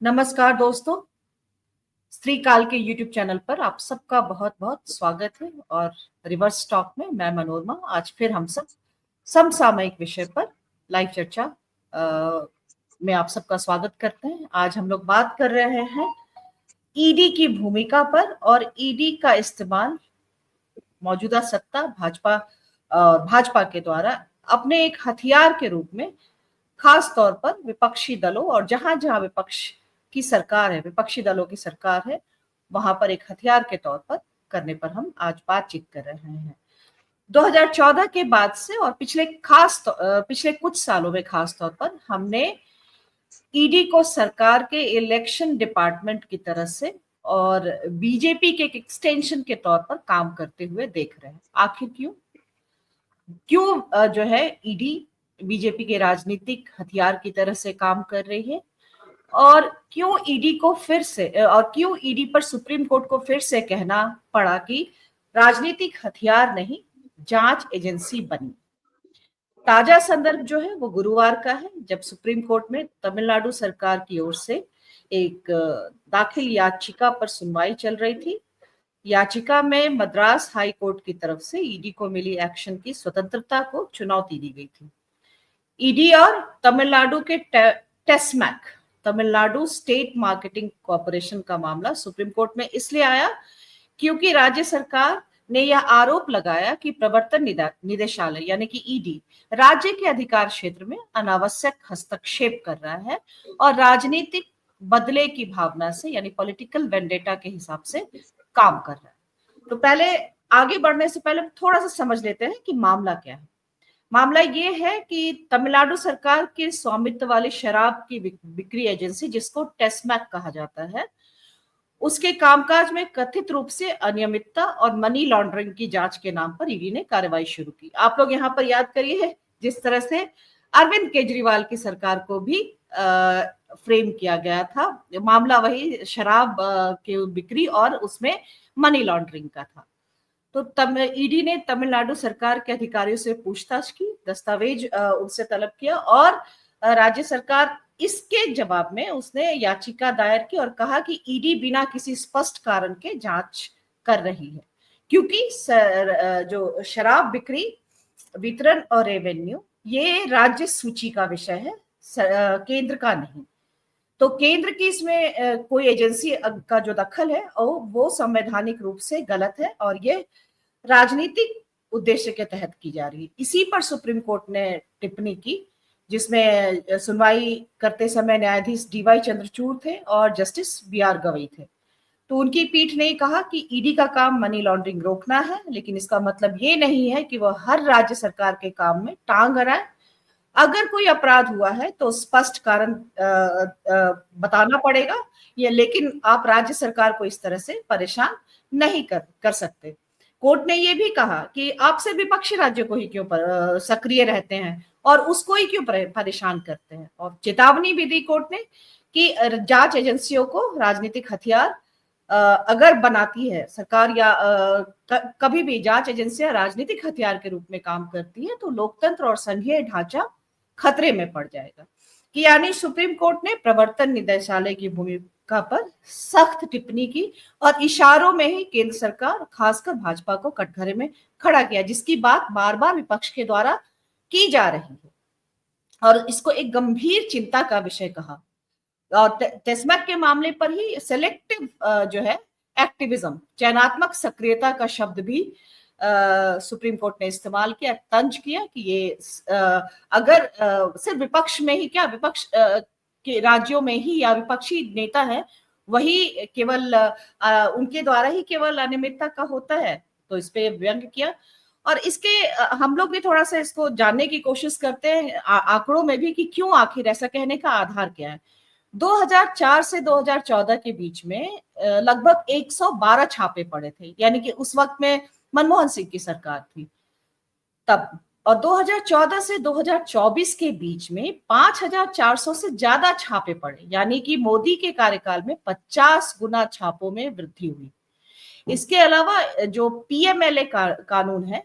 नमस्कार दोस्तों, स्त्री काल के यूट्यूब चैनल पर आप सबका बहुत बहुत स्वागत है। और रिवर्स टॉक में मैं मनोरमा आज फिर हम सब समसामयिक विषय पर लाइव चर्चा में आप सबका स्वागत करते हैं। आज हम लोग बात कर रहे हैं ईडी की भूमिका पर और ईडी का इस्तेमाल मौजूदा सत्ता भाजपा के द्वारा अपने एक हथियार के रूप में खास तौर पर विपक्षी दलों और जहां जहां विपक्ष की सरकार है, विपक्षी दलों की सरकार है, वहां पर एक हथियार के तौर पर करने पर हम आज बातचीत कर रहे हैं। 2014 के बाद से और पिछले कुछ सालों में खास तौर पर हमने ईडी को सरकार के इलेक्शन डिपार्टमेंट की तरह से और बीजेपी के एक एक्सटेंशन के तौर पर काम करते हुए देख रहे हैं। आखिर क्यों जो है ईडी बीजेपी के राजनीतिक हथियार की तरह से काम कर रही है और क्यों ईडी पर सुप्रीम कोर्ट को फिर से कहना पड़ा कि राजनीतिक हथियार नहीं, जांच एजेंसी बनी। ताजा संदर्भ जो है वो गुरुवार का है, जब सुप्रीम कोर्ट में तमिलनाडु सरकार की ओर से एक दाखिल याचिका पर सुनवाई चल रही थी। याचिका में मद्रास हाई कोर्ट की तरफ से ईडी को मिली एक्शन की स्वतंत्रता को चुनौती दी गई थी। ईडी और तमिलनाडु के टेस्मैक, तमिलनाडु स्टेट मार्केटिंग कॉरपोरेशन का मामला सुप्रीम कोर्ट में इसलिए आया क्योंकि राज्य सरकार ने यह आरोप लगाया कि प्रवर्तन निदेशालय यानी कि ईडी राज्य के अधिकार क्षेत्र में अनावश्यक हस्तक्षेप कर रहा है और राजनीतिक बदले की भावना से यानी पॉलिटिकल वेंडेटा के हिसाब से काम कर रहा है। तो पहले आगे बढ़ने से पहले थोड़ा सा समझ लेते हैं कि मामला क्या है। मामला ये है कि तमिलनाडु सरकार के स्वामित्व वाली शराब की बिक्री एजेंसी, जिसको टेस्मैक कहा जाता है, उसके कामकाज में कथित रूप से अनियमितता और मनी लॉन्ड्रिंग की जांच के नाम पर ईडी ने कार्रवाई शुरू की। आप लोग यहाँ पर याद करिए जिस तरह से अरविंद केजरीवाल की सरकार को भी फ्रेम किया गया था, मामला वही शराब के बिक्री और उसमें मनी लॉन्ड्रिंग का था। तो ईडी ने तमिलनाडु सरकार के अधिकारियों से पूछताछ की, दस्तावेज उनसे तलब किया और राज्य सरकार इसके जवाब में उसने याचिका दायर की और कहा कि ईडी बिना किसी स्पष्ट कारण के जांच कर रही है क्योंकि जो शराब बिक्री, वितरण और रेवेन्यू ये राज्य सूची का विषय है, केंद्र का नहीं। तो केंद्र की इसमें कोई एजेंसी का जो दखल है और वो संवैधानिक रूप से गलत है और ये राजनीतिक उद्देश्य के तहत की जा रही है। इसी पर सुप्रीम कोर्ट ने टिप्पणी की, जिसमें सुनवाई करते समय न्यायाधीश डीवाई चंद्रचूड़ थे और जस्टिस बीआर गवई थे। तो उनकी पीठ ने कहा कि ईडी का काम मनी लॉन्ड्रिंग रोकना है, लेकिन इसका मतलब ये नहीं है कि वह हर राज्य सरकार के काम में टांग अड़ाए। अगर कोई अपराध हुआ है तो स्पष्ट कारण बताना पड़ेगा, ये लेकिन आप राज्य सरकार को इस तरह से परेशान नहीं कर सकते। कोर्ट ने ये भी कहा कि आपसे विपक्षी राज्य को ही क्यों सक्रिय रहते हैं और उसको ही क्यों परेशान करते हैं, और चेतावनी भी दी कोर्ट ने कि जांच एजेंसियों को राजनीतिक हथियार अगर बनाती है सरकार या कभी भी जांच एजेंसियां राजनीतिक हथियार के रूप में काम करती है तो लोकतंत्र और संघीय ढांचा खतरे में पड़ जाएगा। कि यानी सुप्रीम कोर्ट ने प्रवर्तन निदेशालय की भूमिका पर सख्त टिप्पणी की और इशारों में ही केंद्र सरकार खासकर भाजपा को कटघरे में खड़ा किया, जिसकी बात बार बार विपक्ष के द्वारा की जा रही है और इसको एक गंभीर चिंता का विषय कहा। और टेस्मैक के मामले पर ही सिलेक्टिव जो है एक्टिविज्म, चयनात्मक सक्रियता का शब्द भी सुप्रीम कोर्ट ने इस्तेमाल किया, तंज किया कि ये अगर सिर्फ विपक्ष में ही क्या, विपक्ष के राज्यों में ही या विपक्षी नेता है वही केवल उनके द्वारा ही केवल अनियमितता का होता है, तो इस पे व्यंग किया। और इसके हम लोग भी थोड़ा सा इसको जानने की कोशिश करते हैं आंकड़ों में भी कि क्यों आखिर ऐसा कहने का आधार क्या है। 2004 से 2014 के बीच में लगभग 112 छापे पड़े थे, यानी कि उस वक्त में मनमोहन सिंह की सरकार थी तब। और 2014 से 2024 के बीच में 5400 से ज्यादा छापे पड़े, यानी कि मोदी के कार्यकाल में 50 गुना छापों में वृद्धि हुई। इसके अलावा जो पीएमएलए कानून है,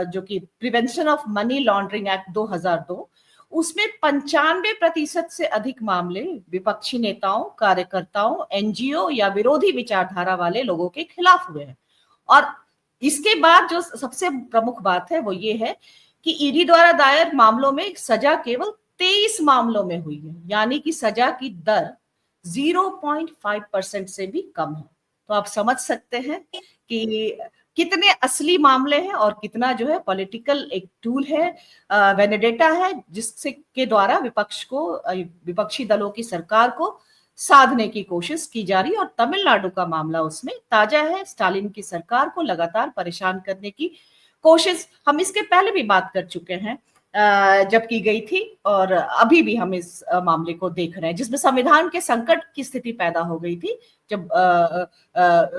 जो कि prevention of money laundering act 2002, उसमें 95% से अधिक मामले विपक्षी नेताओं, कार्यकर्ताओं, एनजीओ या विरोधी विचारधारा वाले लोगों के खिलाफ हुए हैं। और इसके बाद जो सबसे प्रमुख बात है वो ये है कि ईडी द्वारा दायर मामलों में सजा केवल 23 मामलों में हुई है, यानी कि सजा की दर 0.5% से भी कम है। तो आप समझ सकते हैं कि कितने असली मामले हैं और कितना जो है पॉलिटिकल एक टूल है, वेनेडेटा है, जिससे के द्वारा विपक्षी दलों की सरकार को साधने की कोशिश की जा रही है। और तमिलनाडु का मामला उसमें ताजा है। स्टालिन की सरकार को लगातार परेशान करने की कोशिश हम इसके पहले भी बात कर चुके हैं जब की गई थी, और अभी भी हम इस मामले को देख रहे हैं, जिसमें संविधान के संकट की स्थिति पैदा हो गई थी, जब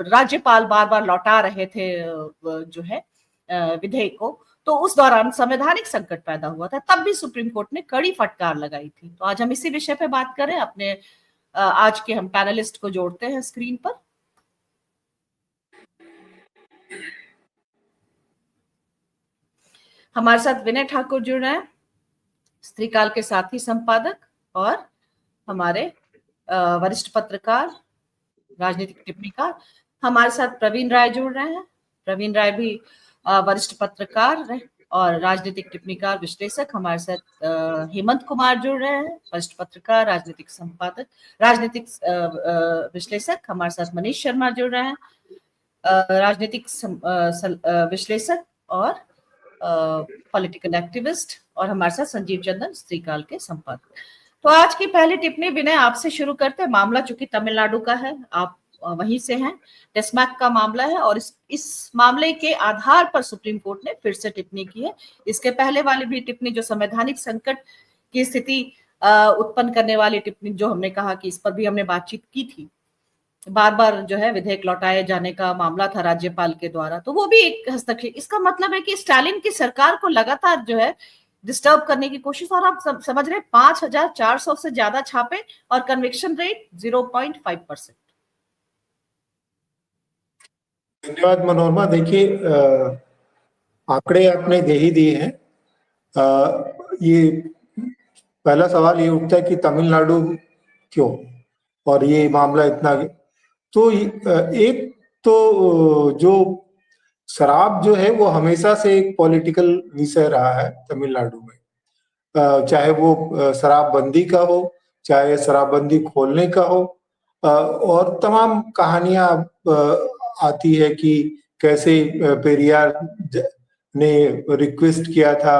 राज्यपाल बार बार लौटा रहे थे जो है विधेयक को। तो उस दौरान संवैधानिक संकट पैदा हुआ था, तब भी सुप्रीम कोर्ट ने कड़ी फटकार लगाई थी। तो आज हम इसी विषय पे बात करें। अपने आज के हम पैनलिस्ट को जोड़ते हैं स्क्रीन पर। हमारे साथ विनय ठाकुर जुड़ रहे हैं, स्त्रीकाल के साथी संपादक और हमारे वरिष्ठ पत्रकार, राजनीतिक टिप्पणीकार। हमारे साथ प्रवीण राय जुड़ रहे हैं। प्रवीण राय भी वरिष्ठ पत्रकार और राजनीतिक टिप्पणीकार, विश्लेषक। हमारे साथ हेमंत कुमार जुड़ रहे हैं, वरिष्ठ पत्रकार, राजनीतिक संपादक, राजनीतिक विश्लेषक। हमारे साथ मनीष शर्मा जुड़ रहे हैं, राजनीतिक विश्लेषक और पॉलिटिकल एक्टिविस्ट। और हमारे साथ संजीव चंदन, स्त्रीकाल के संपादक। तो आज की पहली टिप्पणी विनय आपसे शुरू करते हैं। मामला चूंकि तमिलनाडु का है, आप वहीं से हैं, टेस्मैक का मामला है, और इस मामले के आधार पर सुप्रीम कोर्ट ने फिर से टिप्पणी की है। इसके पहले वाली भी टिप्पणी, जो संवैधानिक संकट की स्थिति उत्पन्न करने वाली टिप्पणी, जो हमने कहा कि इस पर भी हमने बातचीत की थी, बार बार जो है विधेयक लौटाए जाने का मामला था राज्यपाल के द्वारा, तो वो भी एक हस्तक्षेप। इसका मतलब है कि स्टालिन की सरकार को लगातार जो है डिस्टर्ब करने की कोशिश। और आप समझ रहे 5400 से ज्यादा छापे और कन्विक्शन रेट 0.5%। धन्यवाद मनोरमा। देखिए, आंकड़े आपने दे ही दिए हैं। ये पहला सवाल ये उठता है कि तमिलनाडु क्यों, और ये मामला इतना। तो एक तो जो शराब जो है वो हमेशा से एक पॉलिटिकल विषय रहा है तमिलनाडु में, चाहे वो शराबबंदी का हो, चाहे शराबबंदी खोलने का हो, और तमाम कहानियां आती है कि कैसे पेरियार ने रिक्वेस्ट किया था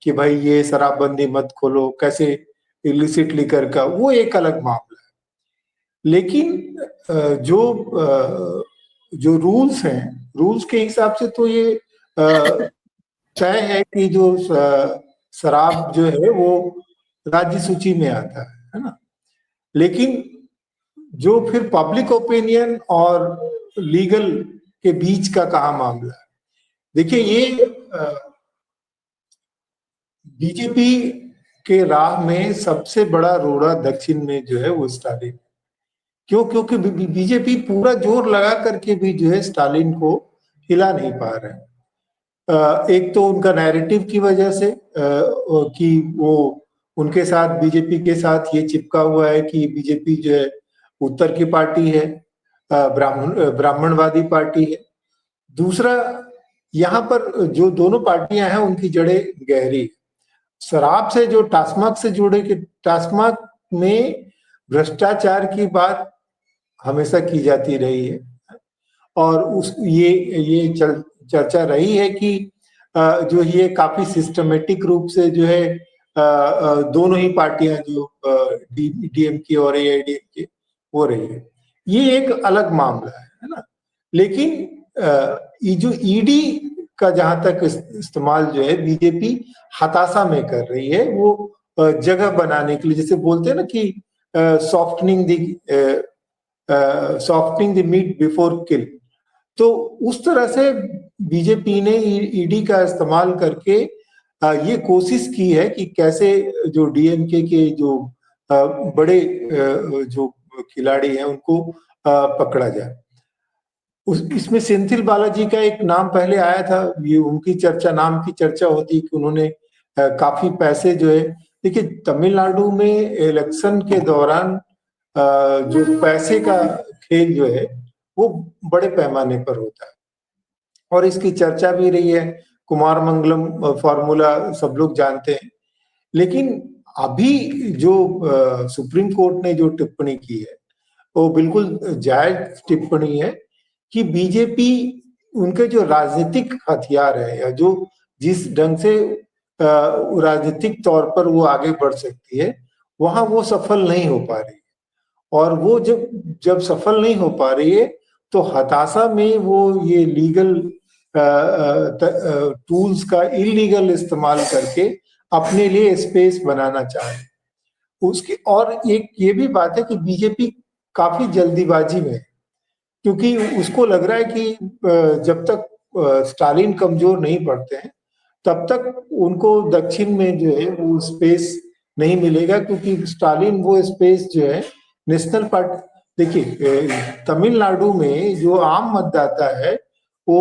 कि भाई ये शराबबंदी मत खोलो, कैसे इलिसिट लिकर का, वो एक अलग मामला है। लेकिन जो रूल्स हैं, रूल्स के हिसाब से तो ये तय है कि जो शराब जो है वो राज्य सूची में आता है ना। लेकिन जो फिर पब्लिक ओपिनियन और लीगल के बीच का कहा मामला है। देखिए, ये बीजेपी के राह में सबसे बड़ा रोड़ा दक्षिण में जो है वो स्टालिन। क्यों? क्योंकि बीजेपी पूरा जोर लगा करके भी जो है स्टालिन को हिला नहीं पा रहे हैं। एक तो उनका नैरेटिव की वजह से कि वो उनके साथ, बीजेपी के साथ ये चिपका हुआ है कि बीजेपी जो है उत्तर की पार्टी है, ब्राह्मणवादी पार्टी है। दूसरा, यहाँ पर जो दोनों पार्टियां हैं उनकी जड़ें गहरी। शराब से जो टास्माग से जुड़े, कि टास्माग में भ्रष्टाचार की बात हमेशा की जाती रही है, और ये चर्चा रही है कि जो ये काफी सिस्टमेटिक रूप से जो है दोनों ही पार्टियां, जो डीएमके और एआईडीएमके, हो रही है। ये एक अलग मामला है ना। लेकिन ये जो ईडी का जहां तक इस्तेमाल जो है बीजेपी हताशा में कर रही है, वो जगह बनाने के लिए, जैसे बोलते हैं ना कि सॉफ्टनिंग द मीट बिफोर किल। तो उस तरह से बीजेपी ने ईडी का इस्तेमाल करके ये कोशिश की है कि कैसे जो डीएमके के जो बड़े जो खिलाड़ी हैं उनको पकड़ा जाए। इसमें सेंथिल बालाजी का एक नाम पहले आया था। ये उनकी चर्चा, नाम की चर्चा होती कि उन्होंने काफी पैसे जो है देखिए, तमिलनाडु में इलेक्शन के दौरान जो पैसे का खेल जो है वो बड़े पैमाने पर होता है और इसकी चर्चा भी रही है। कुमार मंगलम फॉर्मूला सब लोग जानते हैं। लेकिन अभी जो सुप्रीम कोर्ट ने जो टिप्पणी की है वो बिल्कुल जायज टिप्पणी है कि बीजेपी उनके जो राजनीतिक हथियार है या जो जिस ढंग से राजनीतिक तौर पर वो आगे बढ़ सकती है वहां वो सफल नहीं हो पा रही है। और वो जब जब सफल नहीं हो पा रही है तो हताशा में वो ये लीगल टूल्स का इलीगल इस्तेमाल करके अपने लिए स्पेस बनाना चाह रहे हैं। उसकी और एक ये भी बात है कि बीजेपी काफी जल्दीबाजी में है क्योंकि उसको लग रहा है कि जब तक स्टालिन कमजोर नहीं पड़ते हैं तब तक उनको दक्षिण में जो है वो स्पेस नहीं मिलेगा क्योंकि स्टालिन वो स्पेस जो है नेशनल पार्टी। देखिए, तमिलनाडु में जो आम मतदाता है वो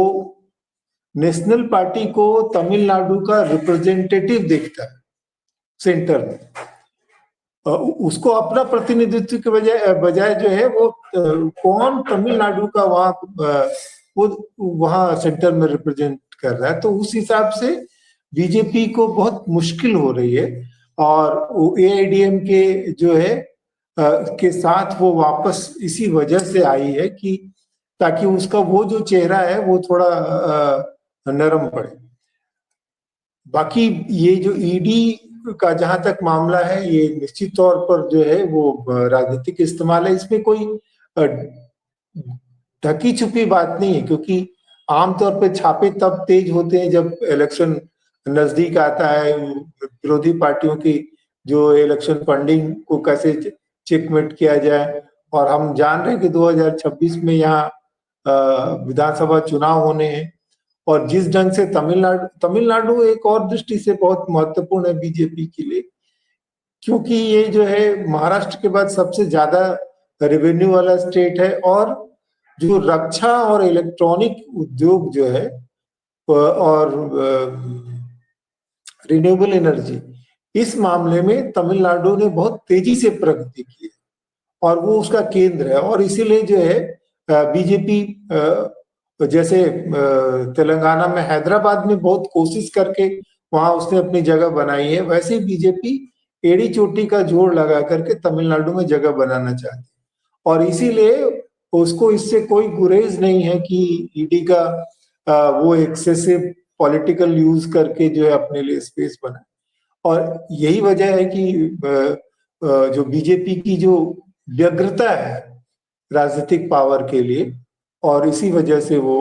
नेशनल पार्टी को तमिलनाडु का रिप्रेजेंटेटिव देखता है सेंटर में। उसको अपना प्रतिनिधित्व के बजाय बजाय जो है वो कौन तमिलनाडु का वो वहां सेंटर में रिप्रेजेंट कर रहा है। तो उस हिसाब से बीजेपी को बहुत मुश्किल हो रही है और एआईडीएम के जो है के साथ वो वापस इसी वजह से आई है कि ताकि उसका वो जो चेहरा है वो थोड़ा नरम पड़े। बाकी ये जो ईडी का जहां तक मामला है ये निश्चित तौर पर जो है वो राजनीतिक इस्तेमाल है। इसमें कोई ढकी छुपी बात नहीं है क्योंकि आमतौर पे छापे तब तेज होते हैं जब इलेक्शन नजदीक आता है। विरोधी पार्टियों की जो इलेक्शन फंडिंग को कैसे चेकमेट किया जाए और हम जान रहे हैं कि 2026 में यहाँ विधानसभा चुनाव होने हैं और जिस ढंग से तमिलनाडु एक और दृष्टि से बहुत महत्वपूर्ण है बीजेपी के लिए क्योंकि ये जो है महाराष्ट्र के बाद सबसे ज्यादा रेवेन्यू वाला स्टेट है और जो रक्षा और इलेक्ट्रॉनिक उद्योग जो है और रिन्यूएबल एनर्जी इस मामले में तमिलनाडु ने बहुत तेजी से प्रगति की है और वो उसका केंद्र है और इसीलिए जो है बीजेपी जैसे तेलंगाना में हैदराबाद में बहुत कोशिश करके वहां उसने अपनी जगह बनाई है वैसे ही बीजेपी एड़ी चोटी का जोड़ लगा करके तमिलनाडु में जगह बनाना चाहती है और इसीलिए उसको इससे कोई गुरेज नहीं है कि ईडी का वो एक्सेसिव पॉलिटिकल यूज करके जो है अपने लिए स्पेस बनाए। और यही वजह है कि जो बीजेपी की जो व्यग्रता है राजनीतिक पावर के लिए और इसी वजह से वो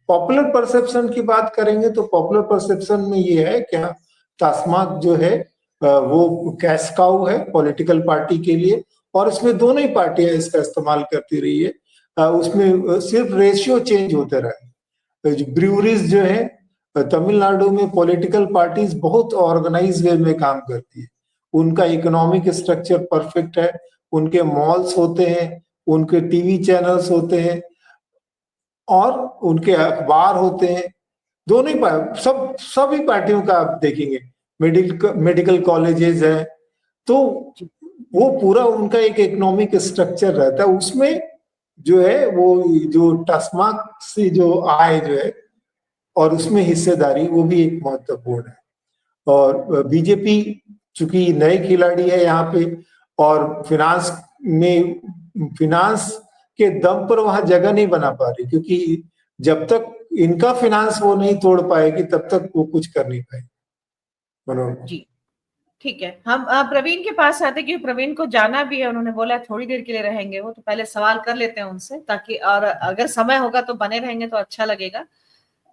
पॉपुलर परसेप्शन की बात करेंगे तो पॉपुलर परसेप्शन में ये है क्या टास्माग जो है वो कैश काउ है पॉलिटिकल पार्टी के लिए और इसमें दोनों ही पार्टियां इसका इस्तेमाल करती रही है। उसमें सिर्फ रेशियो चेंज होते रहे। ब्रूअरीज जो है तमिलनाडु में पॉलिटिकल पार्टीज बहुत ऑर्गेनाइज वे में काम करती है। उनका इकोनॉमिक स्ट्रक्चर परफेक्ट है, उनके मॉल्स होते हैं, उनके टीवी चैनल्स होते हैं और उनके अखबार होते हैं। दोनों ही सभी पार्टियों का आप देखेंगे मेडिकल कॉलेजेस हैं तो वो पूरा उनका एक इकोनॉमिक स्ट्रक्चर रहता है। उसमें जो है वो जो टास्माग से जो आय जो है और उसमें हिस्सेदारी वो भी एक महत्वपूर्ण है। और बीजेपी चूंकि नए खिलाड़ी है यहाँ पे और फिनांस के दम पर वहां जगह नहीं बना पा रही क्योंकि जब तक इनका फिनांस वो नहीं तोड़ पाएगी तब तक वो कुछ कर नहीं पाएगी। मनोरमा जी ठीक है, हम प्रवीण के पास आते क्योंकि प्रवीण को जाना भी है, उन्होंने बोला थोड़ी देर के लिए रहेंगे वो, तो पहले सवाल कर लेते हैं उनसे ताकि और अगर समय होगा तो बने रहेंगे तो अच्छा लगेगा।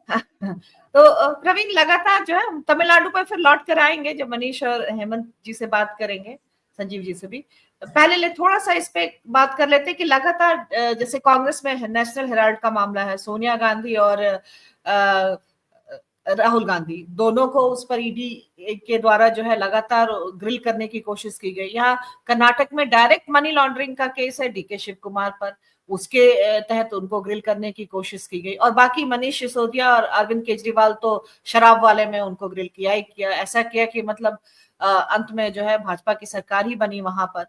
तो प्रवीण लगातार जो है तमिलनाडु पर फिर लौट कर आएंगे जब मनीष और हेमंत जी से बात करेंगे, संजीव जी से भी। पहले थोड़ा सा इस पे बात कर लेते हैं कि लगातार जैसे कांग्रेस में नेशनल हेराल्ड का मामला है, सोनिया गांधी और राहुल गांधी दोनों को उस पर ईडी के द्वारा जो है लगातार ग्रिल करने की कोशिश की गई। यहाँ कर्नाटक में डायरेक्ट मनी लॉन्ड्रिंग का केस है डीके शिव कुमार पर, उसके तहत उनको ग्रिल करने की कोशिश की गई। और बाकी मनीष सिसोदिया और अरविंद केजरीवाल तो शराब वाले में उनको ग्रिल किया ही किया, ऐसा किया कि मतलब अंत में जो है भाजपा की सरकार ही बनी वहां पर।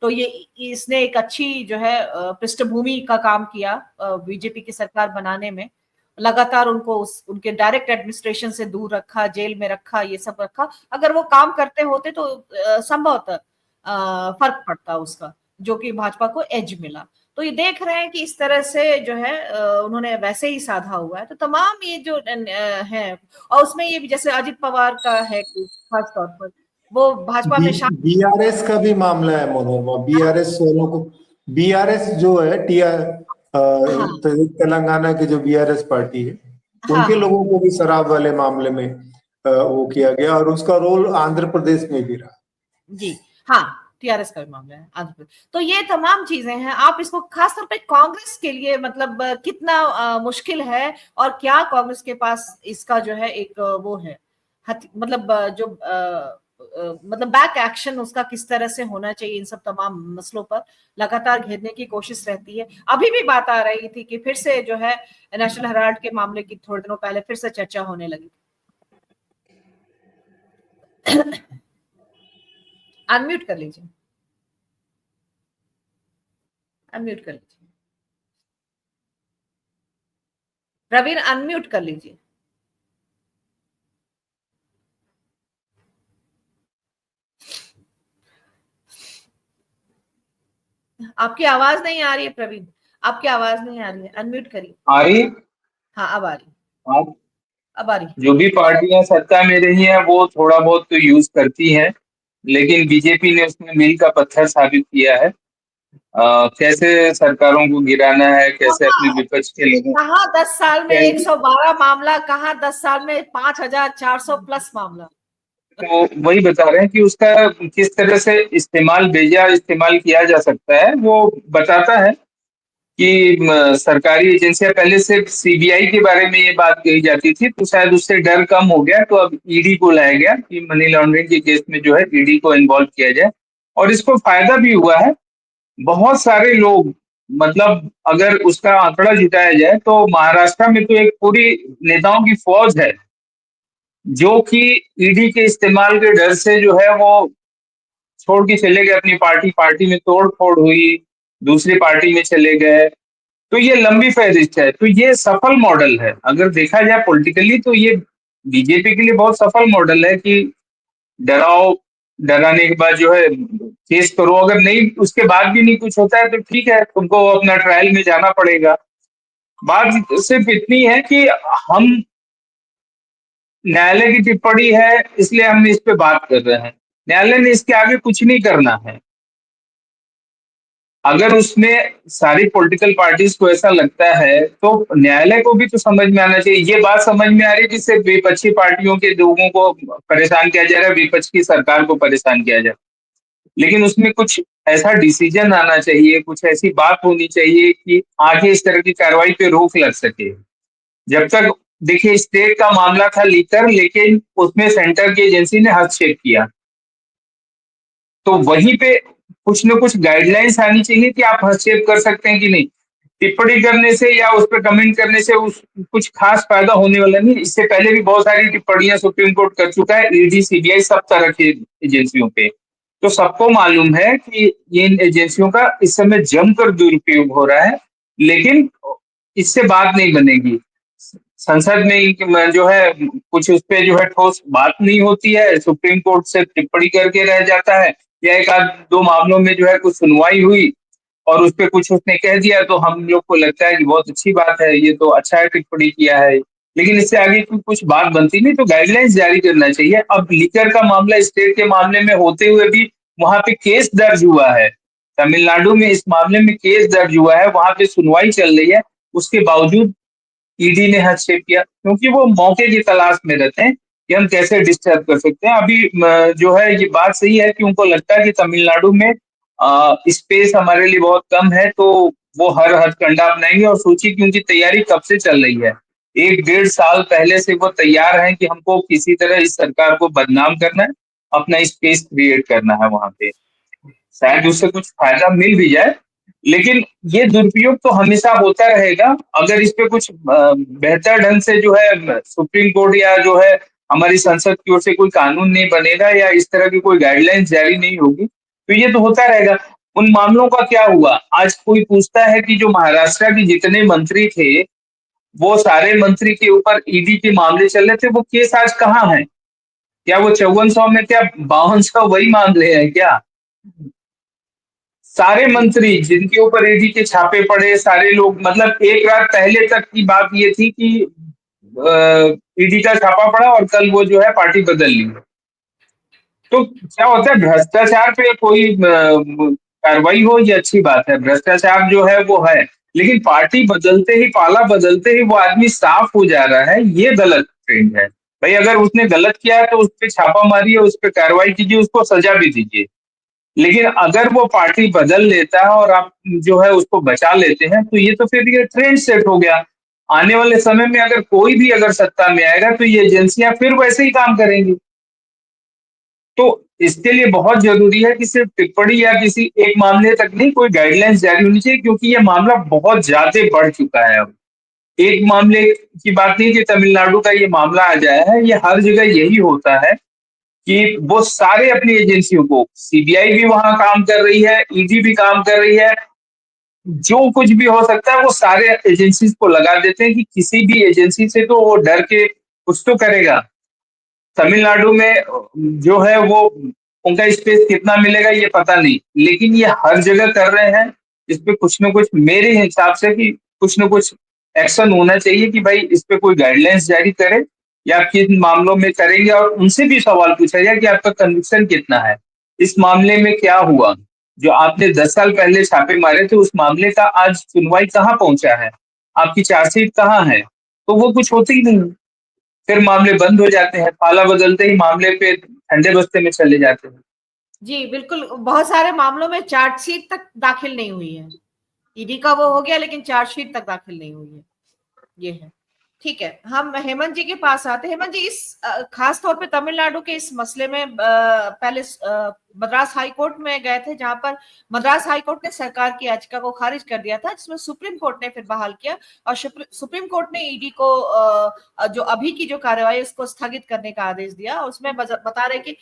तो ये इसने एक अच्छी जो है पृष्ठभूमि का काम किया बीजेपी की सरकार बनाने में। लगातार उनको उनके डायरेक्ट एडमिनिस्ट्रेशन से दूर रखा, जेल में रखा, ये सब रखा। अगर वो काम करते होते तो संभवतः फर्क पड़ता उसका, जो कि भाजपा को एज मिला। तो ये देख रहे हैं कि इस तरह से जो है उन्होंने वैसे ही साधा हुआ है। तो तमाम ये जो है, और उसमें ये भी जैसे अजित पवार का है खास तौर पर, वो भाजपा में बीआरएस का भी मामला है मनोरमा, बीआरएस वालों को, बीआरएस जो है हाँ तेलंगाना की जो बीआरएस पार्टी है, हाँ उनके हाँ लोगों को भी शराब वाले मामले में वो किया गया, और उसका रोल आंध्र प्रदेश में भी रहा। जी हाँ, टीआरएस का भी मामला है आंध्र प्रदेश। तो ये तमाम चीजें हैं। आप इसको खासतौर पे कांग्रेस के लिए मतलब कितना मुश्किल है, और क्या कांग्रेस के पास इसका जो है एक वो है मतलब जो मतलब बैक एक्शन उसका किस तरह से होना चाहिए, इन सब तमाम मसलों पर लगातार घेरने की कोशिश रहती है। अभी भी बात आ रही थी कि फिर से जो है नेशनल हेराल्ड के मामले की थोड़े दिनों पहले फिर से चर्चा होने लगी। अनम्यूट कर लीजिए, अनम्यूट कर लीजिए प्रवीण, अनम्यूट कर लीजिए। आपकी आवाज नहीं आ रही है प्रवीण, आपकी आवाज नहीं आ रही है, अनम्यूट करिए। आ रही है? हाँ अब आ रही, आप अब आ रही। जो भी पार्टियां सत्ता में रही हैं वो थोड़ा बहुत तो यूज करती हैं, लेकिन बीजेपी ने उसमें मील का पत्थर साबित किया है। कैसे सरकारों को गिराना है, कैसे अपने विपक्ष के लोगों कहाँ 10 साल में कैसे, 112 मामला, कहाँ 10 साल में 5,400 प्लस मामला। तो वही बता रहे हैं कि उसका किस तरह से इस्तेमाल, बेजा इस्तेमाल किया जा सकता है। वो बताता है कि सरकारी एजेंसियां, पहले सिर्फ सीबीआई के बारे में ये बात कही जाती थी, तो शायद उससे डर कम हो गया, तो अब ईडी को लाया गया कि मनी लॉन्ड्रिंग के केस में जो है ईडी को इन्वॉल्व किया जाए। और इसको फायदा भी हुआ है। बहुत सारे लोग, मतलब अगर उसका आंकड़ा जुटाया जाए तो महाराष्ट्र में तो एक पूरी नेताओं की फौज है जो कि ईडी के इस्तेमाल के डर से जो है वो छोड़ के चले गए अपनी पार्टी, पार्टी में तोड़ फोड़ हुई, दूसरी पार्टी में चले गए। तो ये लंबी फहरिस्त है। तो ये सफल मॉडल है, अगर देखा जाए पॉलिटिकली तो ये बीजेपी के लिए बहुत सफल मॉडल है कि डराओ, डराने के बाद जो है केस करो, अगर नहीं उसके बाद भी नहीं कुछ होता है तो ठीक है, तुमको अपना ट्रायल में जाना पड़ेगा। बात सिर्फ इतनी है कि हम, न्यायालय की टिप्पणी है इसलिए हम इस पे बात कर रहे हैं। न्यायालय ने इसके आगे कुछ नहीं करना है। अगर उसमें सारी पॉलिटिकल पार्टीज को ऐसा लगता है तो न्यायालय को भी तो समझ में आना चाहिए। ये बात समझ में आ रही है कि सिर्फ विपक्षी पार्टियों के लोगों को परेशान किया जा रहा है, विपक्ष की सरकार को परेशान किया जा रहा है, लेकिन उसमें कुछ ऐसा डिसीजन आना चाहिए, कुछ ऐसी बात होनी चाहिए कि आगे इस तरह की कार्रवाई पे रोक लग सके। जब तक, देखिए स्टेट का मामला था लीकर, लेकिन उसमें सेंटर की एजेंसी ने हस्तक्षेप किया, तो वहीं पे कुछ न कुछ गाइडलाइंस आनी चाहिए कि आप हस्तक्षेप कर सकते हैं कि नहीं। टिप्पणी करने से या उस पर कमेंट करने से उस कुछ खास फायदा होने वाला नहीं। इससे पहले भी बहुत सारी टिप्पणियां सुप्रीम कोर्ट कर चुका है, ईडी सीबीआई सब तरह की एजेंसियों पे। तो सबको मालूम है कि इन एजेंसियों का इस समय जमकर दुरुपयोग हो रहा है, लेकिन इससे बात नहीं बनेगी। संसद में जो है कुछ उस पे जो है ठोस बात नहीं होती है, सुप्रीम कोर्ट से टिप्पणी करके रह जाता है, या एक आध दो मामलों में जो है कुछ सुनवाई हुई और उस पे कुछ उसने कह दिया तो हम लोग को लगता है कि बहुत अच्छी बात है, ये तो अच्छा है टिप्पणी किया है, लेकिन इससे आगे कुछ बात बनती नहीं। तो गाइडलाइंस जारी करना चाहिए। अब लीकर का मामला स्टेट के मामले में होते हुए भी वहां पे केस दर्ज हुआ है, तमिलनाडु में इस मामले में केस दर्ज हुआ है, वहां पे सुनवाई चल रही है, उसके बावजूद ईडी ने हस्तक्षेप किया, क्योंकि वो मौके की तलाश में रहते हैं कि हम कैसे डिस्टर्ब कर सकते हैं। अभी जो है ये बात सही है कि उनको लगता है कि तमिलनाडु में स्पेस हमारे लिए बहुत कम है, तो वो हर हथकंडा अपनाएंगे। और सोचिए कि उनकी तैयारी कब से चल रही है, 1 डेढ़ साल पहले से वो तैयार हैं कि हमको किसी तरह इस सरकार को बदनाम करना है, अपना स्पेस क्रिएट करना है वहां पे। शायद उससे कुछ फायदा मिल भी जाए, लेकिन ये दुरुपयोग तो हमेशा होता रहेगा। अगर इस पे कुछ बेहतर ढंग से जो है सुप्रीम कोर्ट या जो है हमारी संसद की ओर से कोई कानून नहीं बनेगा या इस तरह की कोई गाइडलाइंस जारी नहीं होगी तो ये तो होता रहेगा। उन मामलों का क्या हुआ? आज कोई पूछता है कि जो महाराष्ट्र के जितने मंत्री थे वो सारे मंत्री के ऊपर ईडी के मामले चल रहे थे, वो केस आज कहाँ है? क्या वो 5400 में क्या 5200 वही मामले हैं क्या? सारे मंत्री जिनके ऊपर ईडी के छापे पड़े, सारे लोग, मतलब एक रात पहले तक की बात ये थी कि ईडी का छापा पड़ा और कल वो जो है पार्टी बदल ली। तो क्या होता है, भ्रष्टाचार पे कोई कार्रवाई हो ये अच्छी बात है, भ्रष्टाचार जो है वो है, लेकिन पार्टी बदलते ही, पाला बदलते ही वो आदमी साफ हो जा रहा है, ये गलत ट्रेंड है। भाई अगर उसने गलत किया है तो उस पर छापा मारिए, उस पर कार्रवाई कीजिए, उसको सजा भी दीजिए। लेकिन अगर वो पार्टी बदल लेता है और आप जो है उसको बचा लेते हैं तो ये तो फिर ये ट्रेंड सेट हो गया। आने वाले समय में अगर कोई भी अगर सत्ता में आएगा तो ये एजेंसियां फिर वैसे ही काम करेंगी। तो इसके लिए बहुत जरूरी है कि सिर्फ टिप्पणी या किसी एक मामले तक नहीं, कोई गाइडलाइंस जारी होनी चाहिए, क्योंकि ये मामला बहुत ज्यादा बढ़ चुका है। अब एक मामले की बात नहीं कि तमिलनाडु का ये मामला आ जाया है, ये हर जगह यही होता है कि वो सारे अपनी एजेंसियों को, सीबीआई भी वहां काम कर रही है, ईडी भी काम कर रही है, जो कुछ भी हो सकता है वो सारे एजेंसी को लगा देते हैं कि किसी भी एजेंसी से तो वो डर के कुछ तो करेगा। तमिलनाडु में जो है वो उनका स्पेस कितना मिलेगा ये पता नहीं, लेकिन ये हर जगह कर रहे हैं। इस पे कुछ न कुछ मेरे हिसाब से कि कुछ न कुछ एक्शन होना चाहिए कि भाई इस पे कोई गाइडलाइंस जारी करे या किन मामलों में करेंगे, और उनसे भी सवाल पूछा जाए कि आपका कन्विक्शन कितना है, इस मामले में क्या हुआ, जो आपने 10 साल पहले छापे मारे थे उस मामले का आज सुनवाई कहाँ पहुंचा है, आपकी चार्जशीट कहाँ है? तो वो कुछ होते ही नहीं, फिर मामले बंद हो जाते हैं, पाला बदलते ही मामले पे ठंडे बस्ते में चले जाते हैं। जी बिल्कुल, बहुत सारे मामलों में चार्जशीट तक दाखिल नहीं हुई है। ईडी का वो हो गया लेकिन चार्जशीट तक दाखिल नहीं हुई है, ये है। ठीक है, हम हेमंत जी के पास आते हैं। हेमंत जी, इस खास तौर पे तमिलनाडु के इस मसले में पहले मद्रास हाई कोर्ट में गए थे, जहां पर मद्रास हाई कोर्ट ने सरकार की याचिका को खारिज कर दिया था, जिसमें सुप्रीम कोर्ट ने फिर बहाल किया और सुप्रीम कोर्ट ने ईडी को जो अभी की जो कार्रवाई उसको स्थगित करने का आदेश दिया। उसमें बता रहे कि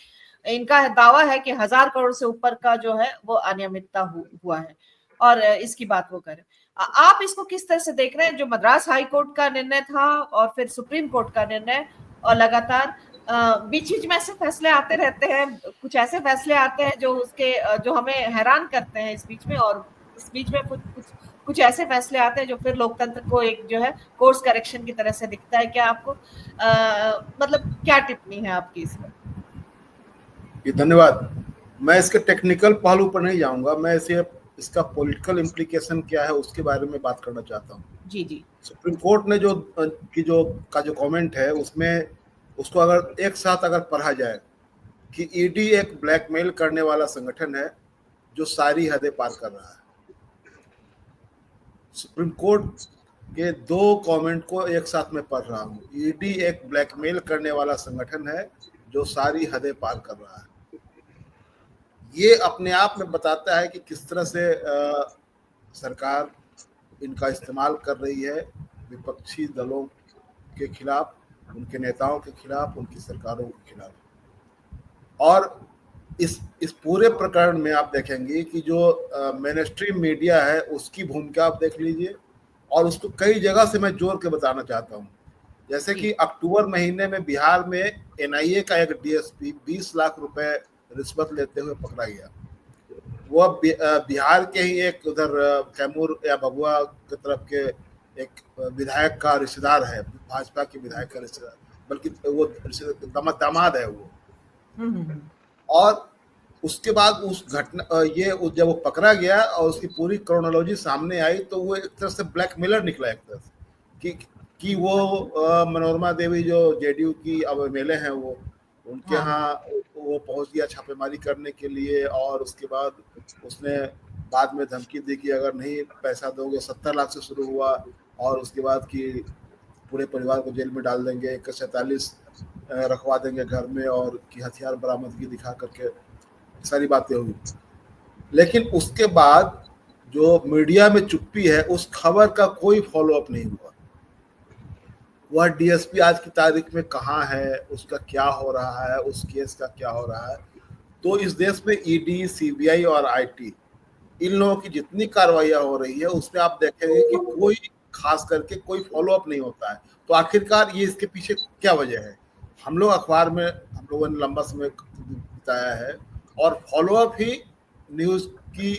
इनका दावा है कि 1000 करोड़ से ऊपर का जो है वो अनियमितता हुआ है और इसकी बात वो करें। आप इसको किस तरह से देख रहे हैं, जो मद्रास हाई कोर्ट का निर्णय था और फिर सुप्रीम कोर्ट का निर्णय, और लगातार बीच बीच में ऐसे फैसले आते रहते हैं, कुछ ऐसे फैसले आते हैं जो उसके जो हमें हैरान करते हैं इस बीच में, और इस बीच में कुछ ऐसे फैसले आते हैं जो फिर लोकतंत्र को एक जो है कोर्स करेक्शन की तरह से दिखता है। क्या आपको मतलब क्या टिप्पणी है आपकी इसमें? धन्यवाद। मैं इसके टेक्निकल पहलू पर नहीं जाऊंगा, मैं इसे इसका पॉलिटिकल इम्प्लीकेशन क्या है उसके बारे में बात करना चाहता हूँ। जी जी। सुप्रीम कोर्ट ने जो कमेंट है उसमें उसको अगर एक साथ अगर पढ़ा जाए कि ईडी एक ब्लैकमेल करने वाला संगठन है जो सारी हदें पार कर रहा है। सुप्रीम कोर्ट के दो कमेंट को एक साथ में पढ़ रहा हूँ। ईडी एक ब्लैकमेल करने वाला संगठन है जो सारी हदें पार कर रहा है। ये अपने आप में बताता है कि किस तरह से सरकार इनका इस्तेमाल कर रही है विपक्षी दलों के खिलाफ, उनके नेताओं के खिलाफ, उनकी सरकारों के खिलाफ। और इस पूरे प्रकरण में आप देखेंगे कि जो मेनस्ट्रीम मीडिया है उसकी भूमिका आप देख लीजिए, और उसको कई जगह से मैं जोड़ के बताना चाहता हूँ। जैसे कि अक्टूबर महीने में बिहार में एनआईए का एक डीएसपी 20 लाख रुपए रिश्वत लेते हुए पकड़ा गया। वो बिहार के ही एक उधर कैमूर या भभुआ की तरफ के एक विधायक का रिश्तेदार है, भाजपा के विधायक का रिश्तेदार, बल्कि वो दामाद है वो। और उसके बाद उस घटना जब वो पकड़ा गया और उसकी पूरी क्रोनोलॉजी सामने आई तो वो एक तरह से ब्लैकमेलर निकला एक तरह से कि वो मनोरमा देवी जो जेडीयू की अब एमएलए हैं वो उनके यहाँ वो पहुंच गया छापेमारी करने के लिए, और उसके बाद उसने बाद में धमकी दी कि अगर नहीं पैसा दोगे, 70 लाख से शुरू हुआ, और उसके बाद कि पूरे परिवार को जेल में डाल देंगे, 147 रखवा देंगे घर में, और कि हथियार बरामदगी दिखा करके सारी बातें हुई। लेकिन उसके बाद जो मीडिया में चुप्पी है, उस खबर का कोई फॉलो अप नहीं हुआ। वह डीएसपी आज की तारीख में कहाँ है, उसका क्या हो रहा है, उस केस का क्या हो रहा है। तो इस देश में ईडी, सीबीआई और आईटी, इन लोगों की जितनी कार्रवाइयां हो रही है उसमें आप देखेंगे कि कोई खास करके कोई फॉलो अप नहीं होता है। तो आखिरकार ये इसके पीछे क्या वजह है? हम लोग अखबार में हम लोगों ने लंबा समय बिताया है और फॉलो अप ही न्यूज की,